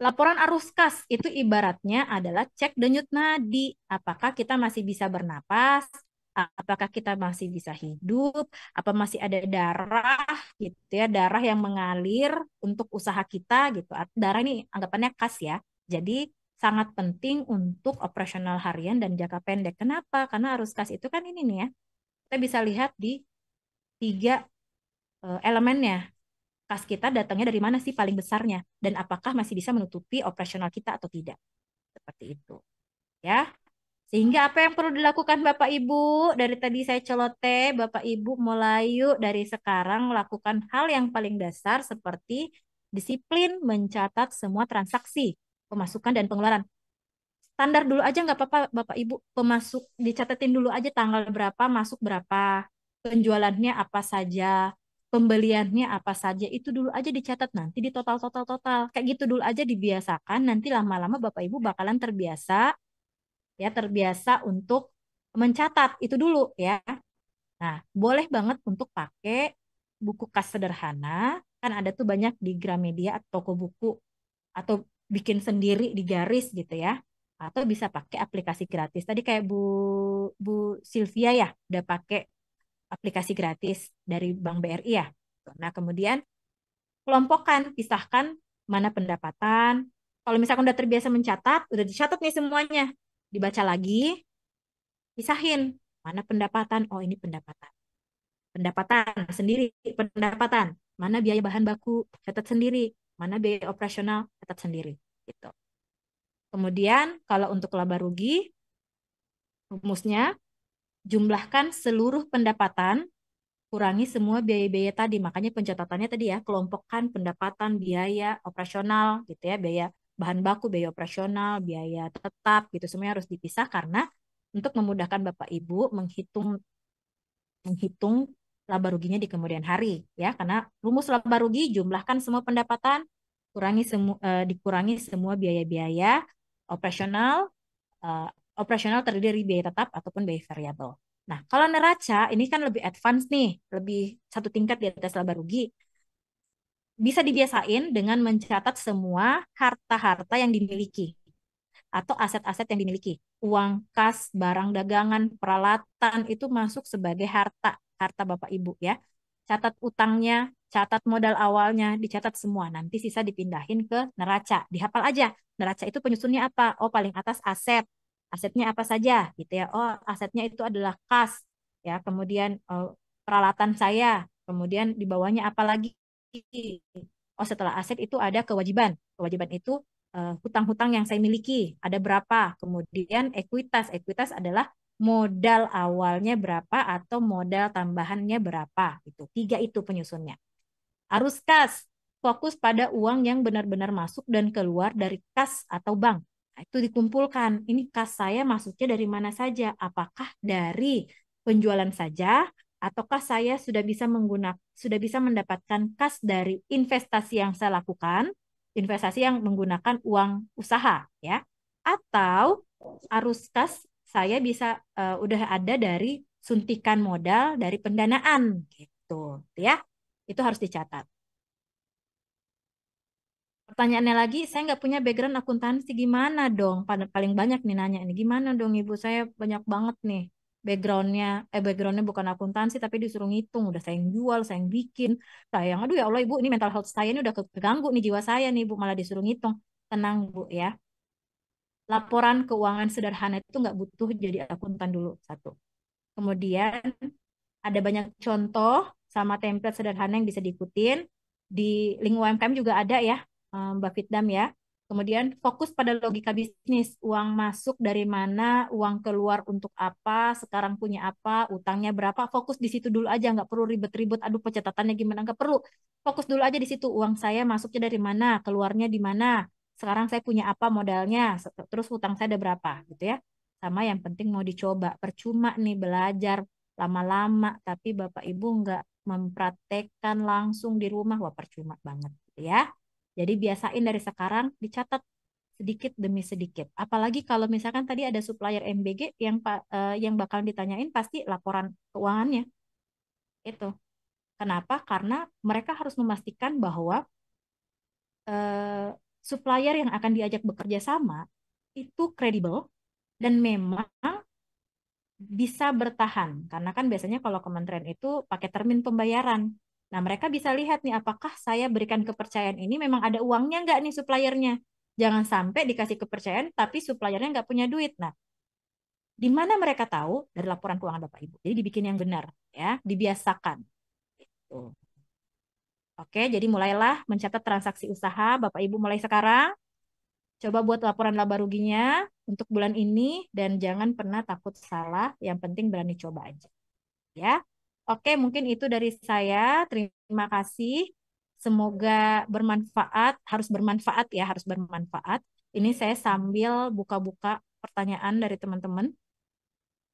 A: laporan arus kas itu ibaratnya adalah cek denyut nadi. Apakah kita masih bisa bernapas? Apakah kita masih bisa hidup? Apa masih ada darah gitu ya, darah yang mengalir untuk usaha kita gitu. Darah ini anggapannya kas ya. Jadi sangat penting untuk operasional harian dan jangka pendek. Kenapa? Karena arus kas itu kan ini nih ya. Kita bisa lihat di 3 elemennya. Kas kita datangnya dari mana sih paling besarnya, dan apakah masih bisa menutupi operasional kita atau tidak, seperti itu ya. Sehingga apa yang perlu dilakukan Bapak Ibu, dari tadi saya celoteh, Bapak Ibu mulai yuk dari sekarang lakukan hal yang paling dasar seperti disiplin mencatat semua transaksi pemasukan dan pengeluaran. Standar dulu aja nggak apa-apa Bapak Ibu, pemasuk dicatatin dulu aja tanggal berapa, masuk berapa, penjualannya apa saja, pembeliannya apa saja, itu dulu aja dicatat, nanti di total kayak gitu dulu aja dibiasakan, nanti lama-lama Bapak Ibu bakalan terbiasa ya, terbiasa untuk mencatat itu dulu ya. Nah, boleh banget untuk pakai buku kas sederhana, kan ada tuh banyak di Gramedia atau toko buku, atau bikin sendiri di garis gitu ya. Atau bisa pakai aplikasi gratis. Tadi kayak Bu Sylvia ya, udah pakai aplikasi gratis dari Bank BRI ya. Nah, kemudian kelompokkan, pisahkan mana pendapatan. Kalau misalkan udah terbiasa mencatat, udah dicatat nih semuanya. Dibaca lagi, pisahin mana pendapatan. Oh, ini pendapatan. Pendapatan sendiri, pendapatan. Mana biaya bahan baku, catat sendiri. Mana biaya operasional, catat sendiri. Gitu. Kemudian kalau untuk laba rugi, rumusnya jumlahkan seluruh pendapatan, kurangi semua biaya-biaya tadi. Makanya pencatatannya tadi ya, kelompokkan pendapatan, biaya operasional gitu ya, biaya bahan baku, biaya operasional, biaya tetap gitu. Semuanya harus dipisah karena untuk memudahkan Bapak Ibu menghitung laba ruginya di kemudian hari ya. Karena rumus laba rugi jumlahkan semua pendapatan, dikurangi semua biaya-biaya operasional. eh, Operasional terdiri dari biaya tetap ataupun biaya variabel. Nah, kalau neraca ini kan lebih advance nih, lebih 1 tingkat di atas laba rugi. Bisa dibiasain dengan mencatat semua harta-harta yang dimiliki atau aset-aset yang dimiliki. Uang kas, barang dagangan, peralatan itu masuk sebagai harta, harta Bapak Ibu ya. Catat utangnya, catat modal awalnya, dicatat semua. Nanti sisa dipindahin ke neraca. Dihafal aja. Neraca itu penyusunnya apa? Oh, paling atas aset. Asetnya apa saja gitu ya. Oh, asetnya itu adalah kas ya. Kemudian peralatan saya. Kemudian di bawahnya apa lagi? Oh, setelah aset itu ada kewajiban. Kewajiban itu hutang-hutang yang saya miliki ada berapa. Kemudian ekuitas. Ekuitas adalah modal awalnya berapa atau modal tambahannya berapa. Itu 3 itu penyusunnya. Arus kas. Fokus pada uang yang benar-benar masuk dan keluar dari kas atau bank. Nah, itu dikumpulkan. Ini kas saya masuknya dari mana saja? Apakah dari penjualan saja ataukah saya sudah bisa mendapatkan kas dari investasi yang saya lakukan, investasi yang menggunakan uang usaha ya, atau arus kas saya bisa udah ada dari suntikan modal dari pendanaan gitu ya. Itu harus dicatat. Pertanyaannya lagi, saya nggak punya background akuntansi, gimana dong? Paling banyak nih nanya ini, gimana dong Ibu? Saya banyak banget nih backgroundnya bukan akuntansi tapi disuruh ngitung. Udah saya yang jual, saya yang bikin. Sayang, aduh ya Allah Ibu, ini mental health saya ini udah keganggu nih jiwa saya nih Ibu, malah disuruh ngitung. Tenang Bu ya. Laporan keuangan sederhana itu nggak butuh jadi akuntan dulu, satu. Kemudian ada banyak contoh sama template sederhana yang bisa diikutin. Di link UMKM juga ada ya, Mbak Fitdam ya. Kemudian fokus pada logika bisnis. Uang masuk dari mana, uang keluar untuk apa, sekarang punya apa, utangnya berapa. Fokus di situ dulu aja, nggak perlu ribet-ribet. Aduh pencatatannya gimana, nggak perlu. Fokus dulu aja di situ. Uang saya masuknya dari mana, keluarnya di mana. Sekarang saya punya apa modalnya, terus utang saya ada berapa gitu ya. Sama yang penting mau dicoba. Percuma nih belajar lama-lama tapi Bapak Ibu nggak mempraktekkan langsung di rumah, wah percuma banget gitu ya. Jadi biasain dari sekarang dicatat sedikit demi sedikit. Apalagi kalau misalkan tadi ada supplier MBG yang bakal ditanyain pasti laporan keuangannya. Itu. Kenapa? Karena mereka harus memastikan bahwa supplier yang akan diajak bekerja sama itu kredibel dan memang bisa bertahan. Karena kan biasanya kalau kementerian itu pakai termin pembayaran. Nah, mereka bisa lihat nih apakah saya berikan kepercayaan ini memang ada uangnya nggak nih suppliernya. Jangan sampai dikasih kepercayaan tapi suppliernya nggak punya duit. Nah, di mana mereka tahu? Dari laporan keuangan Bapak Ibu. Jadi dibikin yang benar ya, dibiasakan. Gitu. Oke, jadi mulailah mencatat transaksi usaha Bapak Ibu mulai sekarang. Coba buat laporan laba ruginya untuk bulan ini dan jangan pernah takut salah, yang penting berani coba aja. Ya. Oke, mungkin itu dari saya. Terima kasih. Semoga bermanfaat, harus bermanfaat ya, harus bermanfaat. Ini saya sambil buka-buka pertanyaan dari teman-teman.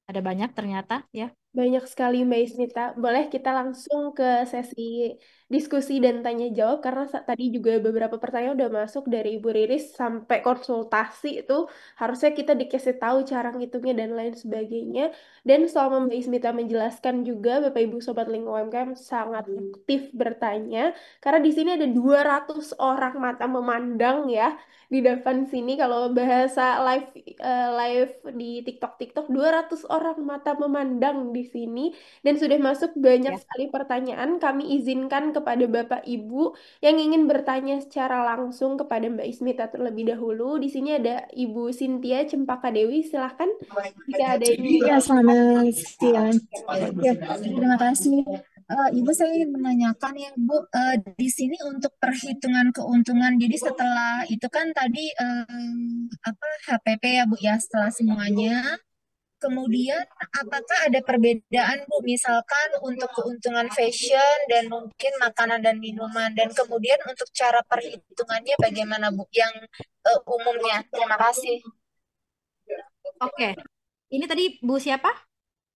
A: Ada banyak ternyata ya.
B: Banyak sekali Mbak Ismita. Boleh kita langsung ke sesi diskusi dan tanya jawab karena tadi juga beberapa pertanyaan udah masuk dari Ibu Riris sampai konsultasi itu harusnya kita dikasih tahu cara ngitungnya dan lain sebagainya. Dan selama Mbak Ismita menjelaskan juga Bapak Ibu Sobat Link UMKM sangat aktif bertanya karena di sini ada 200 orang mata memandang ya di depan sini kalau bahasa live di TikTok 200 orang mata memandang di sini dan sudah masuk banyak
A: Ya.
B: sekali pertanyaan. Kami izinkan kepada Bapak Ibu yang ingin bertanya secara langsung kepada Mbak Ismita terlebih dahulu. Di sini ada Ibu Cynthia Cempaka Dewi. Silahkan jika ada yang ingin
E: Ya, selamat siang. Ya, terima kasih. Ibu, saya ingin menanyakan ya, Bu, di sini untuk perhitungan keuntungan. Jadi setelah itu kan tadi apa HPP ya, Bu ya, setelah semuanya. Kemudian apakah ada perbedaan, Bu, misalkan untuk keuntungan fashion dan mungkin makanan dan minuman, dan kemudian untuk cara perhitungannya bagaimana, Bu, yang umumnya? Terima kasih.
A: Oke. Ini tadi Bu siapa?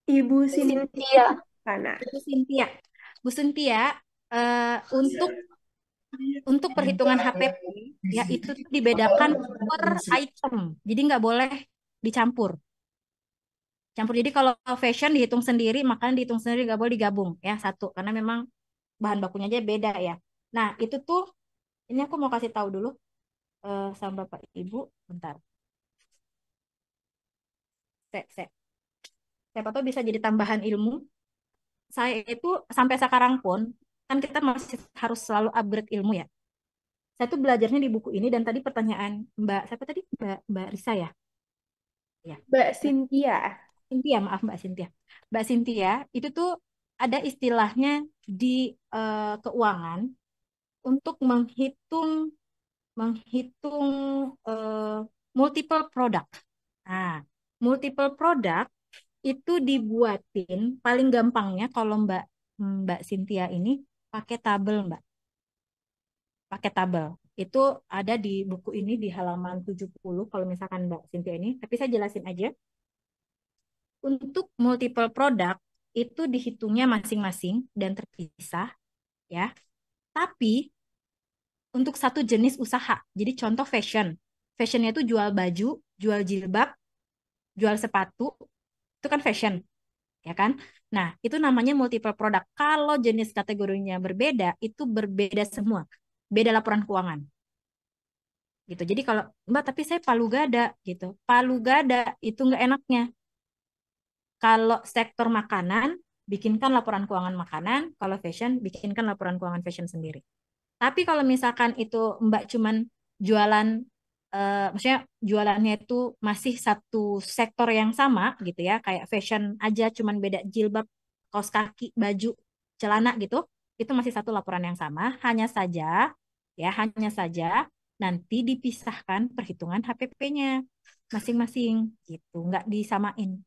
B: Ibu Cynthia
E: Cynthia.
B: Kana.
A: Bu Cynthia. Bu Cynthia, untuk perhitungan HPP ya itu tuh dibedakan per item. Jadi nggak boleh dicampur. Campur. Jadi kalau fashion dihitung sendiri, makanan dihitung sendiri, nggak boleh digabung ya satu. Karena memang bahan bakunya aja beda ya. Nah itu tuh, ini aku mau kasih tahu dulu sama Bapak Ibu. Bentar. Siapa tahu bisa jadi tambahan ilmu. Saya itu sampai sekarang pun, kan kita masih harus selalu upgrade ilmu ya. Saya tuh belajarnya di buku ini dan tadi pertanyaan Mbak, siapa tadi? Mbak Risa ya? Ya.
B: Mbak Cynthia.
A: Cynthia, maaf Mbak Cynthia. Mbak Cynthia, itu tuh ada istilahnya di keuangan untuk menghitung menghitung eh, multiple product. Nah, multiple product itu dibuatin paling gampangnya kalau Mbak Cynthia ini pakai tabel, Mbak. Pakai tabel. Itu ada di buku ini di halaman 70 kalau misalkan Mbak Cynthia ini, tapi saya jelasin aja. Untuk multiple product itu dihitungnya masing-masing dan terpisah ya. Tapi untuk satu jenis usaha. Jadi contoh fashion. Fashionnya itu jual baju, jual jilbab, jual sepatu, itu kan fashion, ya kan? Nah, itu namanya multiple product. Kalau jenis kategorinya berbeda, itu berbeda semua. Beda laporan keuangan. Gitu. Jadi kalau, Mbak, tapi saya palu gada gitu. Palu gada itu nggak enaknya. Kalau sektor makanan, bikinkan laporan keuangan makanan. Kalau fashion, bikinkan laporan keuangan fashion sendiri. Tapi kalau misalkan itu Mbak cuman jualan, maksudnya jualannya itu masih satu sektor yang sama gitu ya, kayak fashion aja cuman beda jilbab, kaos kaki, baju, celana gitu, itu masih satu laporan yang sama, hanya saja nanti dipisahkan perhitungan HPP-nya masing-masing gitu, nggak disamain.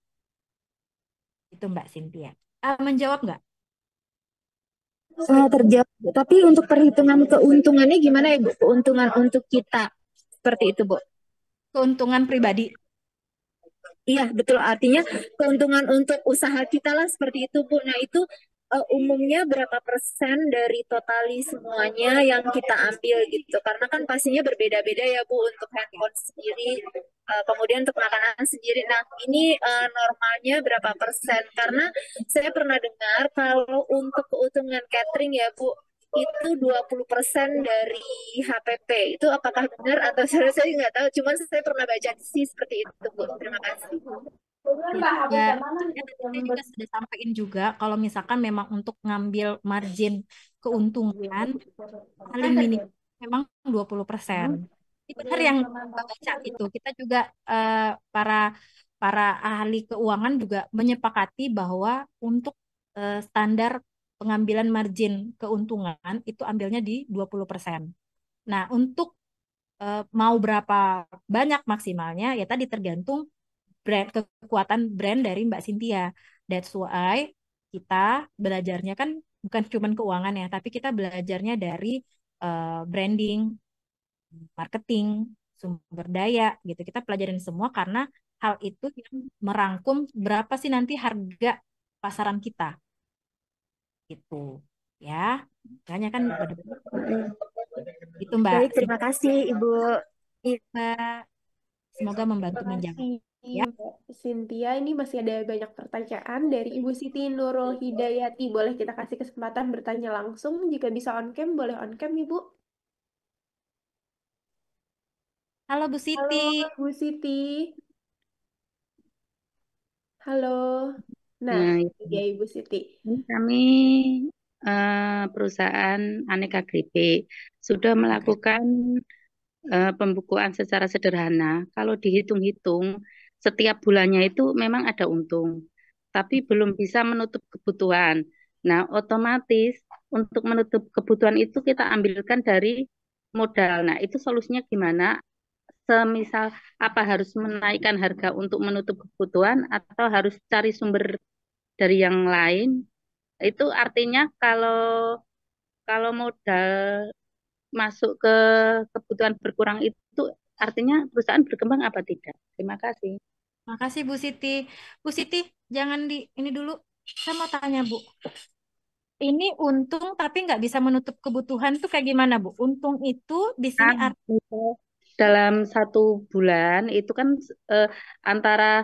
A: Itu Mbak Cynthia. Menjawab nggak?
E: Terjawab. Tapi untuk perhitungan keuntungannya gimana ya, Bu? Keuntungan untuk kita. Seperti itu, Bu.
A: Keuntungan pribadi.
E: Iya, betul. Artinya keuntungan untuk usaha kita lah seperti itu, Bu. Nah, itu umumnya berapa persen dari totali semuanya yang kita ambil gitu. Karena kan pastinya berbeda-beda ya, Bu, untuk handphone sendiri, kemudian untuk makanan sendiri. Nah, ini normalnya berapa persen? Karena saya pernah dengar kalau untuk keuntungan catering ya, Bu, itu 20% dari HPP. Itu apakah benar atau saya nggak tahu. Cuman saya pernah baca sih seperti itu, Bu. Terima kasih.
A: Ya, saya juga sudah sampaikan juga kalau misalkan memang untuk ngambil margin keuntungan paling minim memang 20%. Ini benar yang Mbak baca itu. Kita juga para para ahli keuangan juga menyepakati bahwa untuk standar pengambilan margin keuntungan itu ambilnya di 20%. Nah, untuk mau berapa banyak maksimalnya ya tadi tergantung kekuatan brand dari Mbak Cynthia. That's why kita belajarnya kan bukan cuma keuangan ya, tapi kita belajarnya dari branding, marketing, sumber daya gitu. Kita pelajarin semua karena hal itu yang merangkum berapa sih nanti harga pasaran kita gitu. Ya, makanya kan benar-benar itu Mbak
E: Baik, terima
A: Cynthia.
E: kasih, Ibu.
A: Mbak, semoga membantu
B: Terima
A: menjawab
B: kasih
A: ya.
B: Mbak Cynthia. Ini masih ada banyak pertanyaan dari Ibu Siti Nurul Hidayati. Boleh kita kasih kesempatan bertanya langsung. Jika bisa on cam, boleh on cam Ibu.
A: Halo Bu
B: Halo
A: Siti.
B: Bu Siti. Halo. Nah,
F: Nah,
B: ya Ibu Siti.
F: ini kami perusahaan Aneka Keripik sudah melakukan pembukuan secara sederhana. Kalau dihitung-hitung, setiap bulannya itu memang ada untung, tapi belum bisa menutup kebutuhan. Nah, otomatis untuk menutup kebutuhan itu kita ambilkan dari modal. Nah, itu solusinya gimana? Semisal apa harus menaikkan harga untuk menutup kebutuhan atau harus cari sumber dari yang lain? Itu artinya kalau kalau modal masuk ke kebutuhan berkurang itu artinya perusahaan berkembang apa tidak? Terima kasih.
A: Makasih Bu Siti. Bu Siti, jangan di ini dulu. Saya mau tanya Bu. Ini untung tapi nggak bisa menutup kebutuhan tuh kayak gimana Bu? Untung itu di sini
F: Nah, itu dalam satu bulan itu kan eh, antara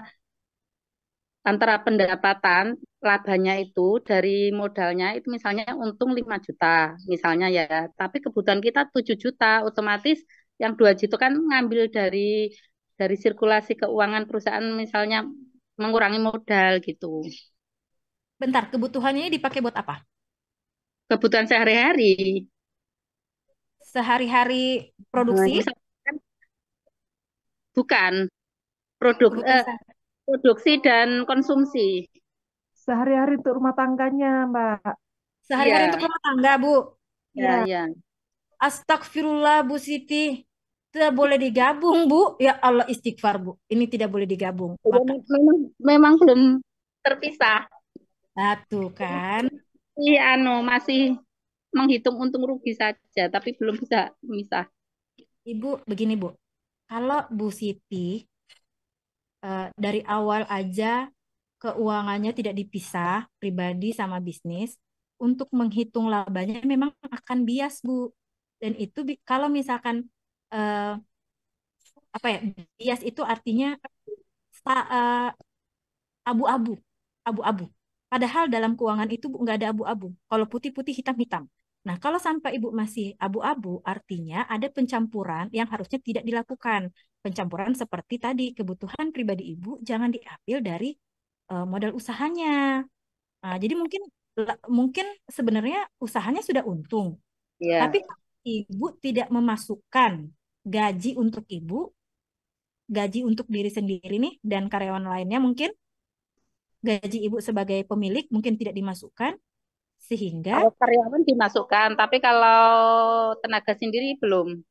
F: antara pendapatan labanya itu dari modalnya itu misalnya untung 5 juta misalnya ya, tapi kebutuhan kita 7 juta, otomatis yang 2 juta kan ngambil dari sirkulasi keuangan perusahaan misalnya mengurangi modal gitu.
A: bentar, kebutuhannya ini dipakai buat apa?
F: Kebutuhan sehari-hari.
A: Sehari-hari
F: Nah,
A: produksi?
F: misalkan bukan
A: Bukan
F: produksi dan konsumsi.
G: Sehari-hari untuk rumah tangganya, Mbak.
A: sehari-hari untuk
F: Iya,
A: rumah tangga Bu.
F: iya,
G: Iya,
F: iya.
A: Astagfirullah Bu Siti. Tidak boleh digabung Bu. Ya Allah istighfar Bu. Ini tidak boleh digabung.
F: Jadi
A: Maka
F: memang belum terpisah.
A: satu kan.
F: Iya, masih menghitung untung rugi saja, tapi belum bisa memisah.
A: Ibu begini Bu. Kalau Bu Siti dari awal aja keuangannya tidak dipisah, pribadi sama bisnis, untuk menghitung labanya memang akan bias, Bu. Dan itu kalau misalkan eh, apa ya, bias itu artinya abu-abu, abu-abu. Padahal dalam keuangan itu Bu, nggak ada abu-abu. Kalau putih-putih, hitam-hitam. Nah, kalau sampai Ibu masih abu-abu, artinya ada pencampuran yang harusnya tidak dilakukan. Pencampuran seperti tadi, kebutuhan pribadi Ibu jangan diambil dari modal usahanya. Nah, jadi mungkin sebenarnya usahanya sudah untung,
F: Ya,
A: tapi kalau Ibu tidak memasukkan gaji untuk Ibu, gaji untuk diri sendiri nih dan karyawan lainnya mungkin gaji Ibu sebagai pemilik mungkin tidak dimasukkan sehingga
F: kalau karyawan dimasukkan, tapi kalau tenaga sendiri belum.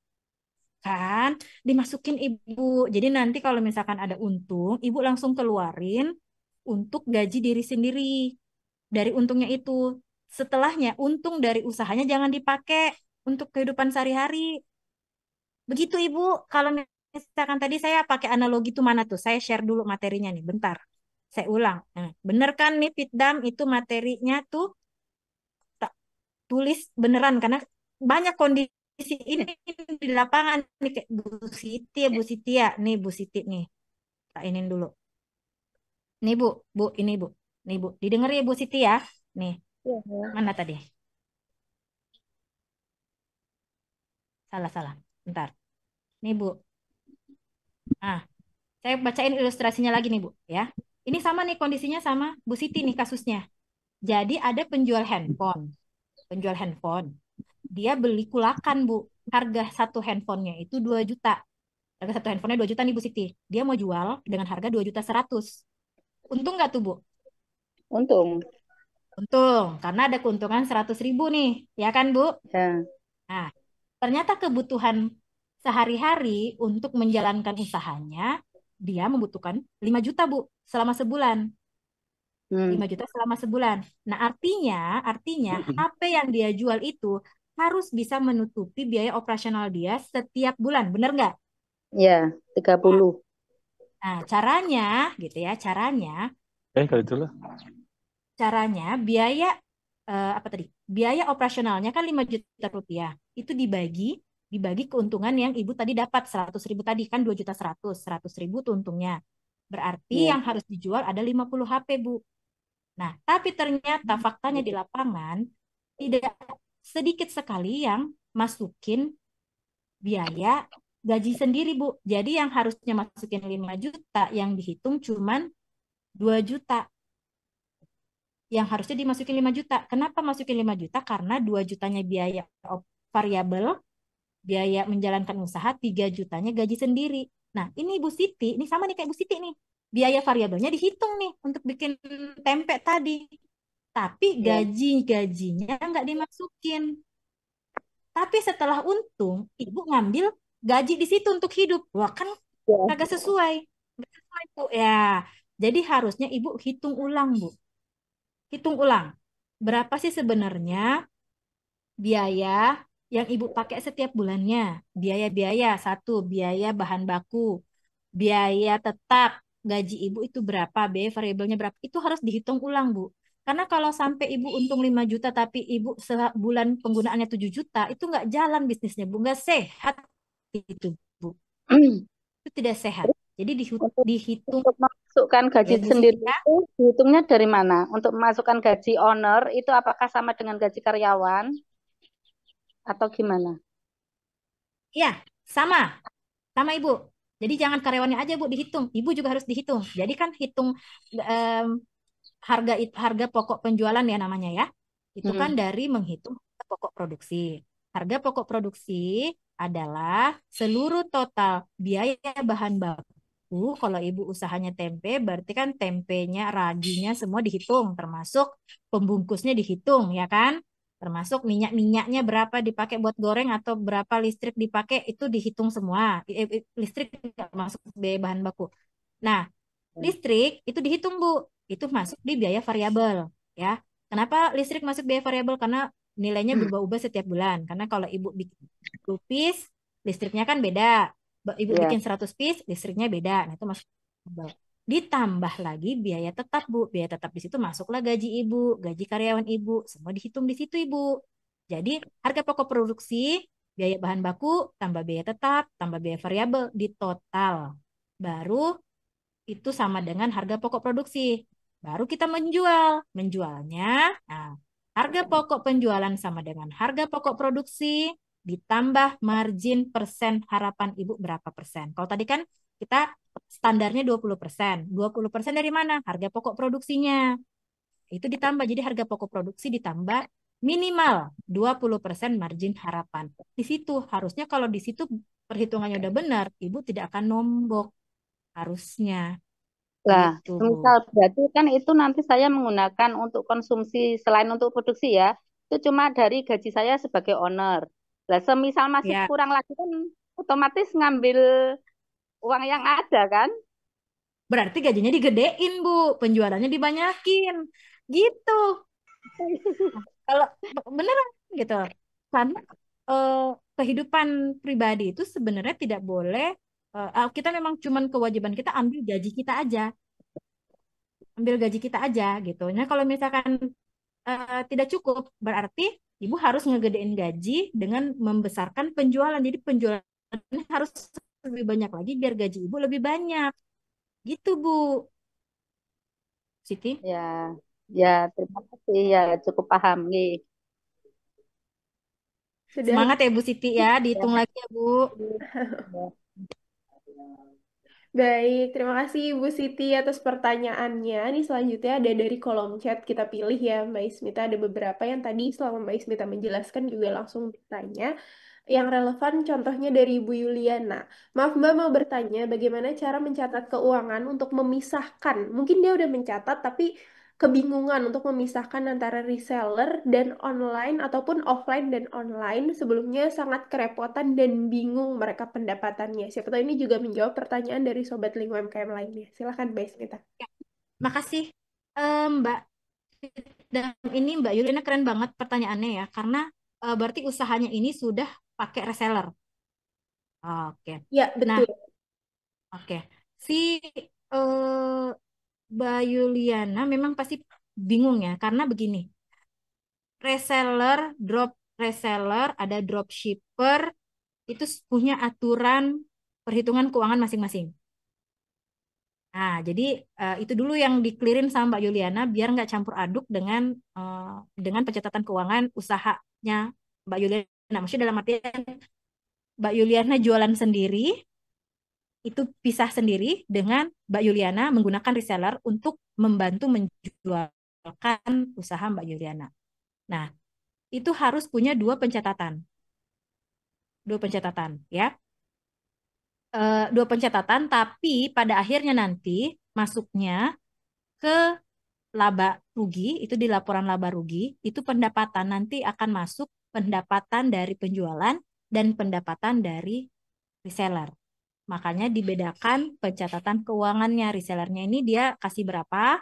A: kan dimasukin Ibu. Jadi nanti kalau misalkan ada untung, Ibu langsung keluarin untuk gaji diri sendiri dari untungnya itu. Setelahnya untung dari usahanya jangan dipakai untuk kehidupan sehari-hari. Begitu Ibu. Kalau misalkan tadi saya pakai analogi itu mana tuh? Saya share dulu materinya nih, bentar. Saya ulang. Nah, bener kan nih Pitdam itu materinya tuh tak tulis beneran karena banyak kondisi ini di lapangan nih kayak Bu Siti ya, nih Bu Siti nih. Tak inin dulu. Nih Bu, ini Bu. Nih Bu, didengar ya Bu Siti ya. Nih,
F: Ya.
A: mana tadi? Salah. Bentar. Nih Bu. Nah, saya bacain ilustrasinya lagi nih Bu ya. Ini sama nih kondisinya sama Bu Siti nih kasusnya. Jadi ada penjual handphone. Penjual handphone. Dia beli kulakan Bu. Harga satu handphonenya itu 2 juta. Harga satu handphonenya 2 juta nih Bu Siti. Dia mau jual dengan harga 2.100.000. Untung nggak tuh Bu?
F: Untung.
A: Untung. Karena ada keuntungan 100.000 nih. Ya kan Bu?
F: Ya.
A: Nah, ternyata kebutuhan sehari-hari untuk menjalankan usahanya, dia membutuhkan 5 juta Bu selama sebulan. 5
F: Hmm.
A: juta selama sebulan. Nah, artinya HP yang dia jual itu harus bisa menutupi biaya operasional dia setiap bulan. Benar nggak?
F: Ya, 30.
A: Nah, caranya gitu ya,
H: Kalau itulah.
A: caranya biaya apa tadi? Biaya operasionalnya kan 5 juta rupiah. Itu dibagi keuntungan yang Ibu tadi dapat 100.000 tadi kan 2.100.000 tuh untungnya. Berarti
F: Ya.
A: yang harus dijual ada 50 HP, Bu. Nah, tapi ternyata faktanya di lapangan tidak sedikit sekali yang masukin biaya gaji sendiri, Bu. Jadi yang harusnya masukin 5 juta, yang dihitung cuman 2 juta. Yang harusnya dimasukin 5 juta. Kenapa masukin 5 juta? Karena 2 jutanya biaya variabel, biaya menjalankan usaha, 3 jutanya gaji sendiri. Nah, ini Bu Siti, ini sama nih kayak Bu Siti nih. Biaya variabelnya dihitung nih untuk bikin tempe tadi. Tapi
F: Ya.
A: gajinya nggak dimasukin. Tapi setelah untung, Ibu ngambil gaji di situ untuk hidup. Wah, kan
F: Ya.
A: kagak sesuai. Nggak sesuai, Bu. Ya, jadi harusnya Ibu hitung ulang, Bu. Hitung ulang. Berapa sih sebenarnya biaya yang Ibu pakai setiap bulannya? Biaya-biaya, satu, biaya bahan baku. Biaya tetap, gaji Ibu itu berapa, biaya variabelnya berapa. Itu harus dihitung ulang, Bu. Karena kalau sampai Ibu untung 5 juta tapi Ibu sebulan penggunaannya 7 juta, itu nggak jalan bisnisnya, Bu. Nggak sehat itu, Bu. Itu tidak sehat. Jadi
F: Untuk
A: dihitung
F: untuk memasukkan gaji
A: ya, Bu
F: sendiri
A: Siti ya.
F: itu dihitungnya dari mana? Untuk memasukkan gaji owner itu apakah sama dengan gaji karyawan atau gimana?
A: Iya, sama. Sama Ibu. Jadi jangan karyawannya aja Bu dihitung, Ibu juga harus dihitung. Jadi kan hitung em, harga pokok penjualan ya namanya ya. Itu kan
F: Hmm.
A: dari menghitung harga pokok produksi. Harga pokok produksi adalah seluruh total biaya bahan baku. Kalau Ibu usahanya tempe, berarti kan tempenya, raginya semua dihitung, termasuk pembungkusnya dihitung ya kan? Termasuk minyak-minyaknya berapa dipakai buat goreng atau berapa listrik dipakai itu dihitung semua. Listrik nggak masuk biaya bahan baku. Nah, listrik itu dihitung Bu, itu masuk di biaya variabel ya. Kenapa listrik masuk biaya variabel? Karena nilainya berubah-ubah setiap bulan. Karena kalau Ibu bikin 10 piece, listriknya kan beda. Ibu
F: Ya.
A: bikin 100 piece, listriknya beda. Nah, itu masuk variabel. Ditambah lagi biaya tetap, Bu. Biaya tetap di situ masuklah gaji Ibu, gaji karyawan Ibu, semua dihitung di situ, Ibu. Jadi harga pokok produksi, biaya bahan baku, tambah biaya tetap, tambah biaya variabel di total. Baru itu sama dengan harga pokok produksi. Baru kita menjual. Menjualnya, nah, harga pokok penjualan sama dengan harga pokok produksi ditambah margin persen harapan Ibu berapa persen. Kalau tadi kan kita standarnya 20%. 20% dari mana? Harga pokok produksinya. Itu ditambah. Jadi harga pokok produksi ditambah minimal 20% margin harapan. Di situ harusnya kalau di situ perhitungannya udah benar, Ibu tidak akan nombok harusnya.
F: Lah,
A: Gitu, Bu.
F: misal berarti kan itu nanti saya menggunakan untuk konsumsi selain untuk produksi ya, itu cuma dari gaji saya sebagai owner. Lah, semisal masih
A: Ya,
F: kurang lagi kan otomatis ngambil uang yang ada kan?
A: berarti gajinya digedein, Bu. Penjualannya dibanyakin. Gitu. Kalau beneran gitu. Karena eh, kehidupan pribadi itu sebenarnya tidak boleh kita memang cuman kewajiban kita ambil gaji kita aja. Ambil gaji kita aja gitu. Nah, kalau misalkan tidak cukup, berarti ibu harus ngegedein gaji dengan membesarkan penjualan. Jadi penjualannya harus lebih banyak lagi biar gaji ibu lebih banyak. Gitu, Bu. Siti.
F: Ya, ya terima kasih ya cukup paham nih.
B: Sudah.
A: Semangat ya Bu Siti ya.
F: Ya,
A: Dihitung lagi ya, Bu.
F: ya.
B: Baik, terima kasih Ibu Siti atas pertanyaannya. Ini selanjutnya ada dari kolom chat, kita pilih ya Mbak Ismita. Ada beberapa yang tadi selama Mbak Ismita menjelaskan juga langsung bertanya. Yang relevan contohnya dari Ibu Yuliana. Maaf Mbak, mau bertanya bagaimana cara mencatat keuangan untuk memisahkan. Mungkin dia udah mencatat tapi kebingungan untuk memisahkan antara reseller dan online ataupun offline dan online. Sebelumnya sangat kerepotan dan bingung mereka pendapatannya. Siapa tahu ini juga menjawab pertanyaan dari Sobat Link UMKM lainnya. Silahkan Mbak Ismita.
A: Makasih Mbak. Dan ini Mbak Yulina keren banget pertanyaannya ya. Karena berarti usahanya ini sudah pakai reseller. Oke.
B: Ya,
A: Nah,
B: betul.
A: oke. Si Mbak Yuliana memang pasti bingung ya. Karena begini. Reseller, ada dropshipper, itu punya aturan perhitungan keuangan masing-masing. Nah, jadi itu dulu yang diklirin sama Mbak Yuliana biar nggak campur aduk dengan pencatatan keuangan usahanya Mbak Yuliana. Maksudnya dalam artian Mbak Yuliana jualan sendiri, itu pisah sendiri dengan Mbak Yuliana menggunakan reseller untuk membantu menjualkan usaha Mbak Yuliana. Nah, itu harus punya dua pencatatan. Dua pencatatan, ya. Dua pencatatan, tapi pada akhirnya nanti masuknya ke laba rugi, itu di laporan laba rugi, itu pendapatan nanti akan masuk pendapatan dari penjualan dan pendapatan dari reseller. Makanya dibedakan pencatatan keuangannya. Resellernya ini dia kasih berapa,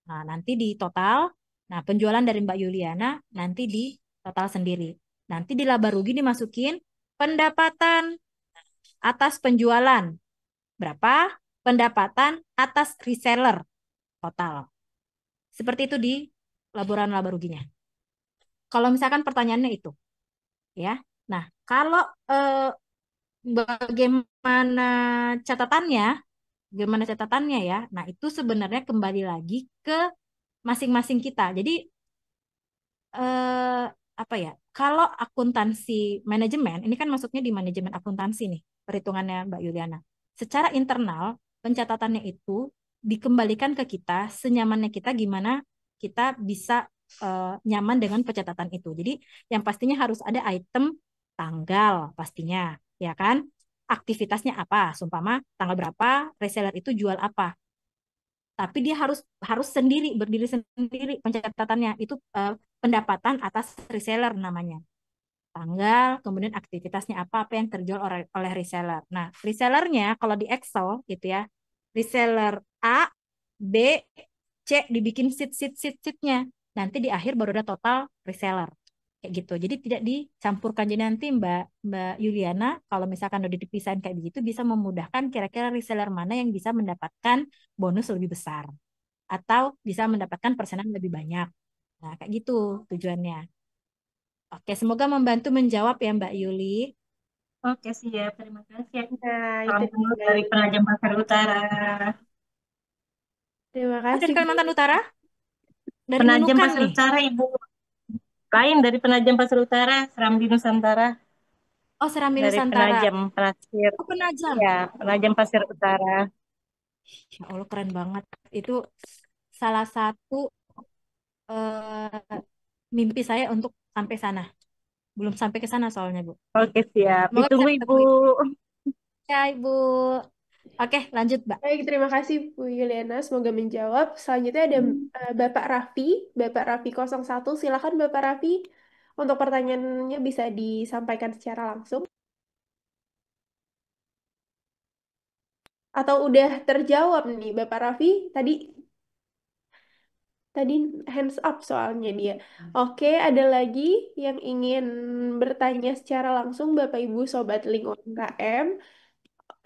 A: nah nanti di total, nah penjualan dari Mbak Yuliana nanti di total sendiri. Nanti di laba rugi dimasukin pendapatan atas penjualan. Berapa? Pendapatan atas reseller total. Seperti itu di laporan laba ruginya. Kalau misalkan pertanyaannya itu, ya. Nah, kalau bagaimana catatannya, bagaimana catatannya ya. Nah, itu sebenarnya kembali lagi ke masing-masing kita. Jadi apa ya? Kalau akuntansi manajemen, ini kan masuknya di manajemen akuntansi nih, perhitungannya Mbak Yuliana. Secara internal, pencatatannya itu dikembalikan ke kita, senyamannya kita gimana kita bisa nyaman dengan pencatatan itu. Jadi yang pastinya harus ada item tanggal pastinya, ya kan? Aktivitasnya apa? Sumpama tanggal berapa reseller itu jual apa? Tapi dia harus harus sendiri, berdiri sendiri pencatatannya. Itu pendapatan atas reseller namanya. Tanggal, kemudian aktivitasnya apa yang terjual oleh reseller. Nah, resellernya kalau di Excel gitu ya, reseller A, B, C dibikin sheet-nya. Nanti di akhir baru ada total reseller. kayak gitu. Jadi tidak dicampurkan. Jadi nanti Mbak Yuliana kalau misalkan udah dipisahin kayak begitu bisa memudahkan kira-kira reseller mana yang bisa mendapatkan bonus lebih besar atau bisa mendapatkan persenan lebih banyak. Nah, kayak gitu tujuannya. Oke, semoga membantu menjawab ya Mbak Yuli.
I: Oke, siap. Terima kasih.
B: Nah, itu
I: Salam dulu
B: dia.
I: dari Penajam Pasar Utara.
B: Terima
A: Oh, dari
B: kasih, Bu.
A: Kalimantan Utara? Dari
I: Penajam
A: Nunukan
I: Pasar
A: nih?
I: Utara, Ibu. Lain dari Penajam Pasar Utara, Serambi Nusantara.
A: Oh, Serambi
I: Dari
A: Nusantara.
I: Penajam Pasir.
A: Oh, Penajam.
I: Ya, Penajam Pasir Utara.
A: Ya Allah, keren banget. Itu salah satu eh, mimpi saya untuk sampai sana. Belum sampai ke sana soalnya, Bu.
I: Oke, siap.
A: Semoga bisa
I: Ditunggu, Ibu.
A: ketemu. Ya, Ibu. Oke, lanjut, Mbak.
B: Baik, terima kasih Bu Yuliana. Semoga menjawab. Selanjutnya ada Bapak Raffi. Bapak Raffi 01. Silakan Bapak Raffi. Untuk pertanyaannya bisa disampaikan secara langsung. Atau udah terjawab nih Bapak Raffi? Tadi hands up soalnya dia. Oke, ada lagi yang ingin bertanya secara langsung Bapak Ibu Sobat Link UMKM.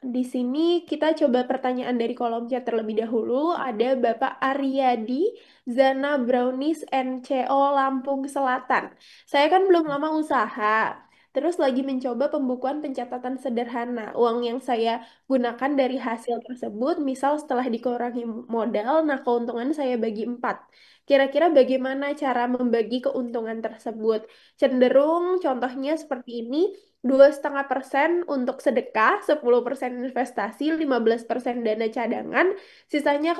B: Di sini kita coba pertanyaan dari kolom chat terlebih dahulu. Ada Bapak Aryadi Zana Brownies NCO Lampung Selatan. Saya kan belum lama usaha. Terus lagi mencoba pembukuan pencatatan sederhana. Uang yang saya gunakan dari hasil tersebut, misal setelah dikurangi modal, nah keuntungan saya bagi 4. Kira-kira bagaimana cara membagi keuntungan tersebut? Cenderung contohnya seperti ini. 2,5% untuk sedekah, 10% investasi, 15% dana cadangan, sisanya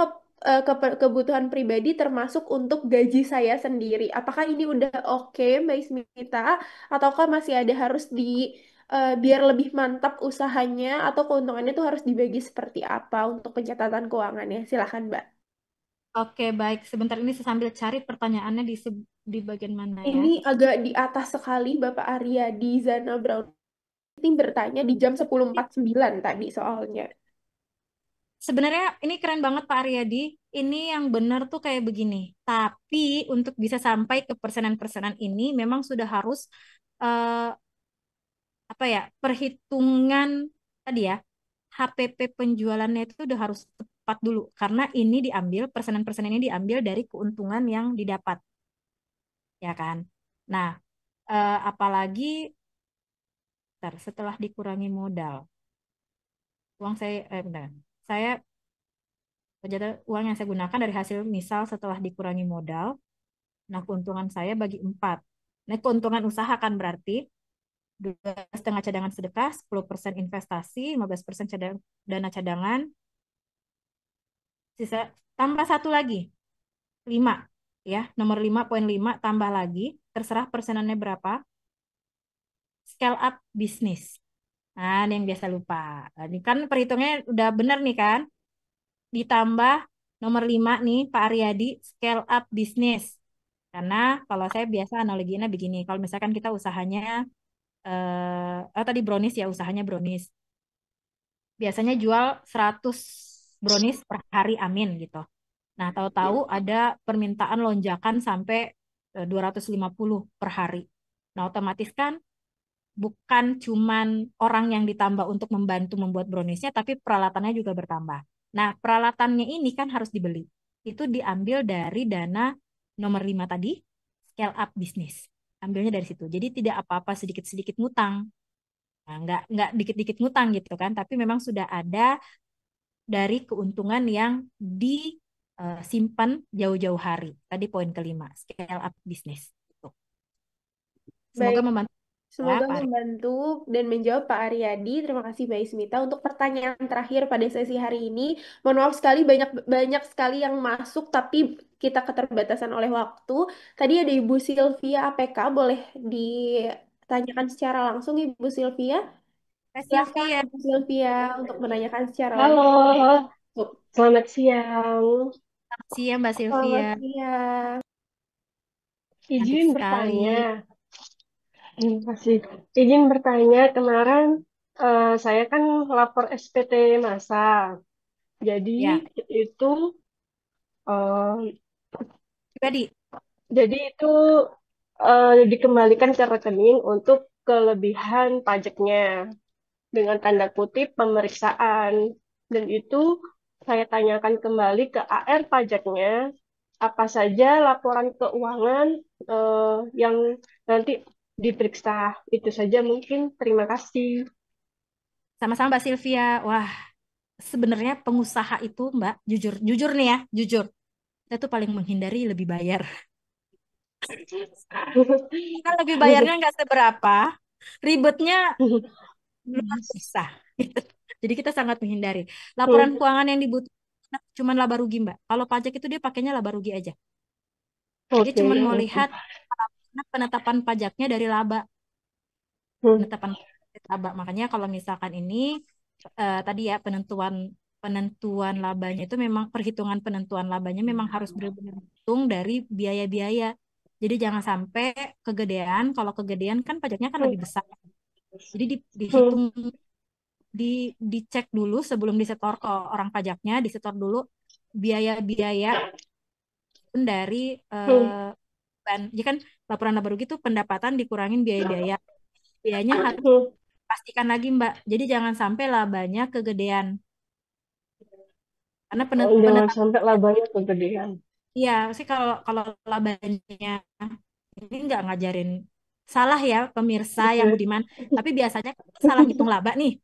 B: kebutuhan pribadi termasuk untuk gaji saya sendiri. Apakah ini udah oke, Mbak Ismita? Ataukah masih ada harus biar lebih mantap usahanya atau keuntungannya itu harus dibagi seperti apa untuk pencatatan keuangannya? Silahkan, Mbak.
A: Oke, baik. Sebentar ini saya sambil cari pertanyaannya di bagian mana ya.
B: Ini agak di atas sekali, Bapak Arya di Zana Brown. Ini bertanya di jam 10.49 tadi soalnya.
A: Sebenarnya ini keren banget Pak Aryadi. Ini yang benar tuh kayak begini. Tapi untuk bisa sampai ke persenan-persenan ini memang sudah harus eh, apa ya, perhitungan tadi ya. HPP penjualannya itu udah harus tepat dulu karena ini diambil persenan-persenan ini diambil dari keuntungan yang didapat, ya kan? Nah, apalagi setelah dikurangi modal, uang saya bentar. Saya uang yang saya gunakan dari hasil misal setelah dikurangi modal. Nah, keuntungan saya bagi 4. Nah, keuntungan usaha kan berarti 2,5 cadangan sedekah, 10% investasi, 15% dana cadangan, sisa tambah satu lagi, 5. Ya, nomor 5,5 tambah lagi, terserah persenannya berapa. Scale up bisnis. Nah, ini yang biasa lupa. Nah, ini kan perhitungnya udah benar nih kan? Ditambah nomor 5 nih, Pak Aryadi, scale up bisnis. Karena kalau saya biasa analoginya begini, kalau misalkan kita usahanya, tadi brownies ya, usahanya brownies. Biasanya jual 100 brownies per hari, amin gitu. Nah, tahu-tahu ada permintaan lonjakan sampai 250 per hari. Nah, otomatis kan bukan cuman orang yang ditambah untuk membantu membuat browniesnya, tapi peralatannya juga bertambah. Nah, peralatannya ini kan harus dibeli. Itu diambil dari dana nomor 5 tadi, scale up bisnis. Ambilnya dari situ. Jadi tidak apa-apa sedikit-sedikit ngutang. Nah, nggak dikit-dikit ngutang gitu kan, tapi memang sudah ada dari keuntungan yang disimpan jauh-jauh hari. Tadi poin kelima, scale up bisnis. Gitu. Semoga
B: Baik,
A: membantu ya,
B: semoga
A: Pak Ari.
B: membantu dan menjawab Pak Aryadi. Terima kasih Mbak Ismita. Untuk pertanyaan terakhir pada sesi hari ini, mohon maaf sekali banyak banyak sekali yang masuk tapi kita keterbatasan oleh waktu. Tadi ada Ibu Sylvia APK, boleh ditanyakan secara langsung Ibu Sylvia? Silakan
A: Sylvia,
B: Ibu Sylvia untuk menanyakan secara
J: Halo,
B: langsung.
J: selamat siang.
A: siang Mbak Sylvia.
B: Selamat siang.
A: Cantik
J: Izin
A: sekali.
J: bertanya, terima kasih. Izin bertanya, kemarin saya kan lapor SPT masa. Jadi
A: Ya,
J: itu, eh,
A: pribadi.
J: jadi itu dikembalikan ke rekening untuk kelebihan pajaknya dengan tanda kutip pemeriksaan. Dan itu saya tanyakan kembali ke AR pajaknya, apa saja laporan keuangan yang nanti diperiksa. Itu saja mungkin. Terima kasih.
A: Sama-sama Mbak Sylvia. Wah, sebenarnya pengusaha itu Mbak, jujur, jujur nih ya, jujur. Kita tuh paling menghindari lebih bayar. Kita lebih bayarnya nggak seberapa, ribetnya luar biasa. Jadi kita sangat menghindari. Laporan keuangan yang dibutuhkan cuma laba rugi Mbak. Kalau pajak itu dia pakainya laba rugi aja. Dia
J: Oke,
A: cuma mau
J: oke.
A: lihat penetapan pajaknya dari laba. Penetapan laba. Makanya kalau misalkan ini tadi ya penentuan labanya itu memang perhitungan penentuan labanya memang harus benar-benar dihitung dari biaya-biaya. Jadi jangan sampai kegedean. Kalau kegedean kan pajaknya kan lebih besar. Jadi dihitung dicek dulu sebelum disetor ke orang pajaknya, disetor dulu biaya-biaya dari jadi kan laporan laba rugi itu pendapatan dikurangin biaya-biaya. Biayanya harus pastikan lagi Mbak. Jadi jangan sampai labanya kegedean. Karena
J: Jangan sampai labanya kegedean.
A: iya sih kalau labanya ini nggak ngajarin salah ya pemirsa yang budiman. Tapi biasanya kita salah ngitung laba nih.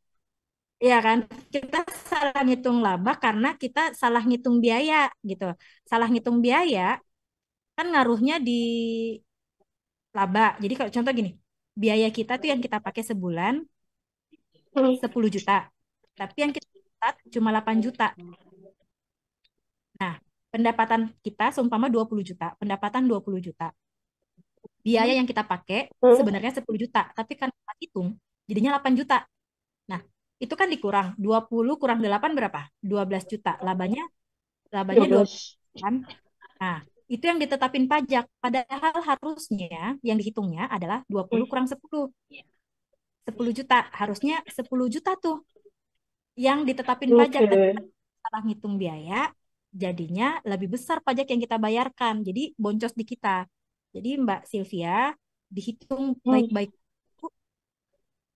A: Iya kan? Kita salah ngitung laba karena kita salah ngitung biaya gitu. Salah ngitung biaya kan ngaruhnya di laba. Jadi kalau contoh gini, biaya kita tuh yang kita pakai sebulan 10 juta. Tapi yang kita dapat cuma 8 juta. Nah, pendapatan kita seumpama 20 juta, pendapatan 20 juta. Biaya yang kita pakai sebenarnya 10 juta, tapi kan kita hitung jadinya 8 juta. Nah, itu kan dikurang 20 kurang 8 berapa? 12 juta. Labanya 12 kan. Nah, itu yang ditetapin pajak. Padahal harusnya yang dihitungnya adalah 20 kurang 10. 10 juta. Harusnya 10 juta tuh yang ditetapin pajak. Tapi salah ngitung biaya, jadinya lebih besar pajak yang kita bayarkan. Jadi boncos di kita. Jadi Mbak Sylvia, dihitung baik-baik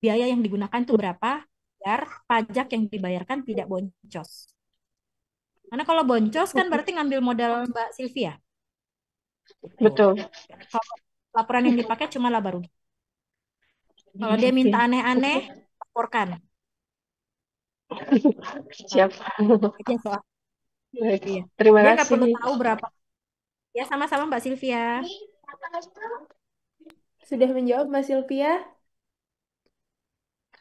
A: biaya yang digunakan itu berapa, biar pajak yang dibayarkan tidak boncos. Karena kalau boncos kan berarti ngambil modal Mbak Sylvia.
J: Betul.
A: Kalau laporan yang dipakai cuma laba rugi. Kalau dia minta aneh-aneh, laporkan.
J: Siap.
A: Aja soal.
J: Baik.
A: Iya.
J: Terima
A: Dia nggak
J: kasih.
A: perlu tahu berapa. Ya sama-sama Mbak Sylvia.
B: Sudah menjawab Mbak Sylvia?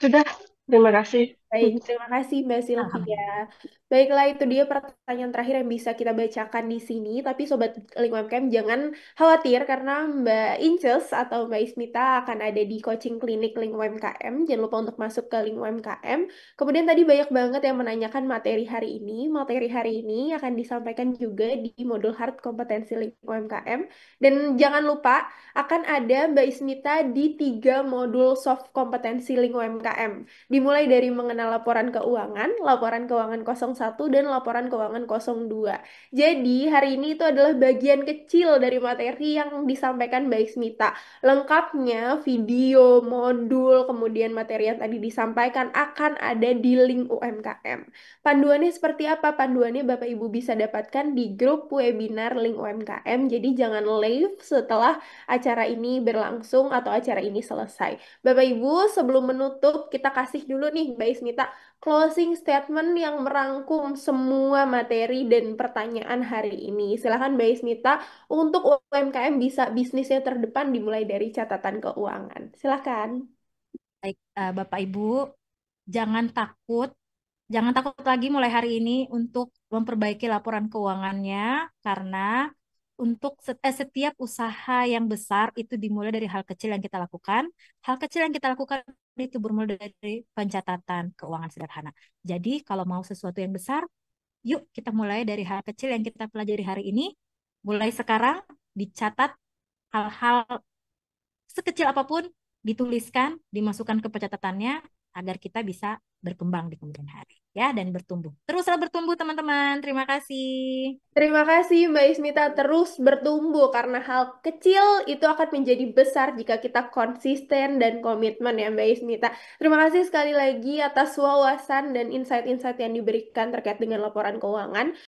J: Sudah. Terima kasih.
B: Baik, terima kasih Mbak Sylvia. Baiklah, itu dia pertanyaan terakhir yang bisa kita bacakan di sini. Tapi Sobat Link UMKM jangan khawatir karena Mbak Inces atau Mbak Ismita akan ada di coaching klinik Link UMKM. Jangan lupa untuk masuk ke Link UMKM. Kemudian tadi banyak banget yang menanyakan materi hari ini. Materi hari ini akan disampaikan juga di modul hard kompetensi Link UMKM. Dan jangan lupa akan ada Mbak Ismita di 3 modul soft kompetensi Link UMKM. Dimulai dari mengenal laporan keuangan 01 dan laporan keuangan 02. Jadi hari ini itu adalah bagian kecil dari materi yang disampaikan Mbak Ismita. Lengkapnya video, modul, kemudian materi yang tadi disampaikan akan ada di link UMKM. Panduannya seperti apa? Panduannya Bapak Ibu bisa dapatkan di grup webinar link UMKM. Jadi jangan leave setelah acara ini berlangsung atau acara ini selesai. Bapak Ibu, sebelum menutup, kita kasih dulu nih Mbak Ismita closing statement yang merangkum semua materi dan pertanyaan hari ini. Silahkan Mbak Ismita untuk UMKM bisa bisnisnya terdepan dimulai dari catatan keuangan. Silahkan.
A: Baik, Bapak Ibu, jangan takut lagi mulai hari ini untuk memperbaiki laporan keuangannya karena untuk setiap usaha yang besar itu dimulai dari hal kecil yang kita lakukan. Hal kecil yang kita lakukan itu bermula dari pencatatan keuangan sederhana. Jadi kalau mau sesuatu yang besar, yuk kita mulai dari hal kecil yang kita pelajari hari ini. Mulai sekarang dicatat hal-hal sekecil apapun, dituliskan, dimasukkan ke pencatatannya agar kita bisa berkembang di kemudian hari. ya dan bertumbuh. Teruslah bertumbuh teman-teman. Terima kasih.
B: Terima kasih Mbak Ismita, terus bertumbuh karena hal kecil itu akan menjadi besar jika kita konsisten dan komitmen ya Mbak Ismita. Terima kasih sekali lagi atas wawasan dan insight-insight yang diberikan terkait dengan laporan keuangan.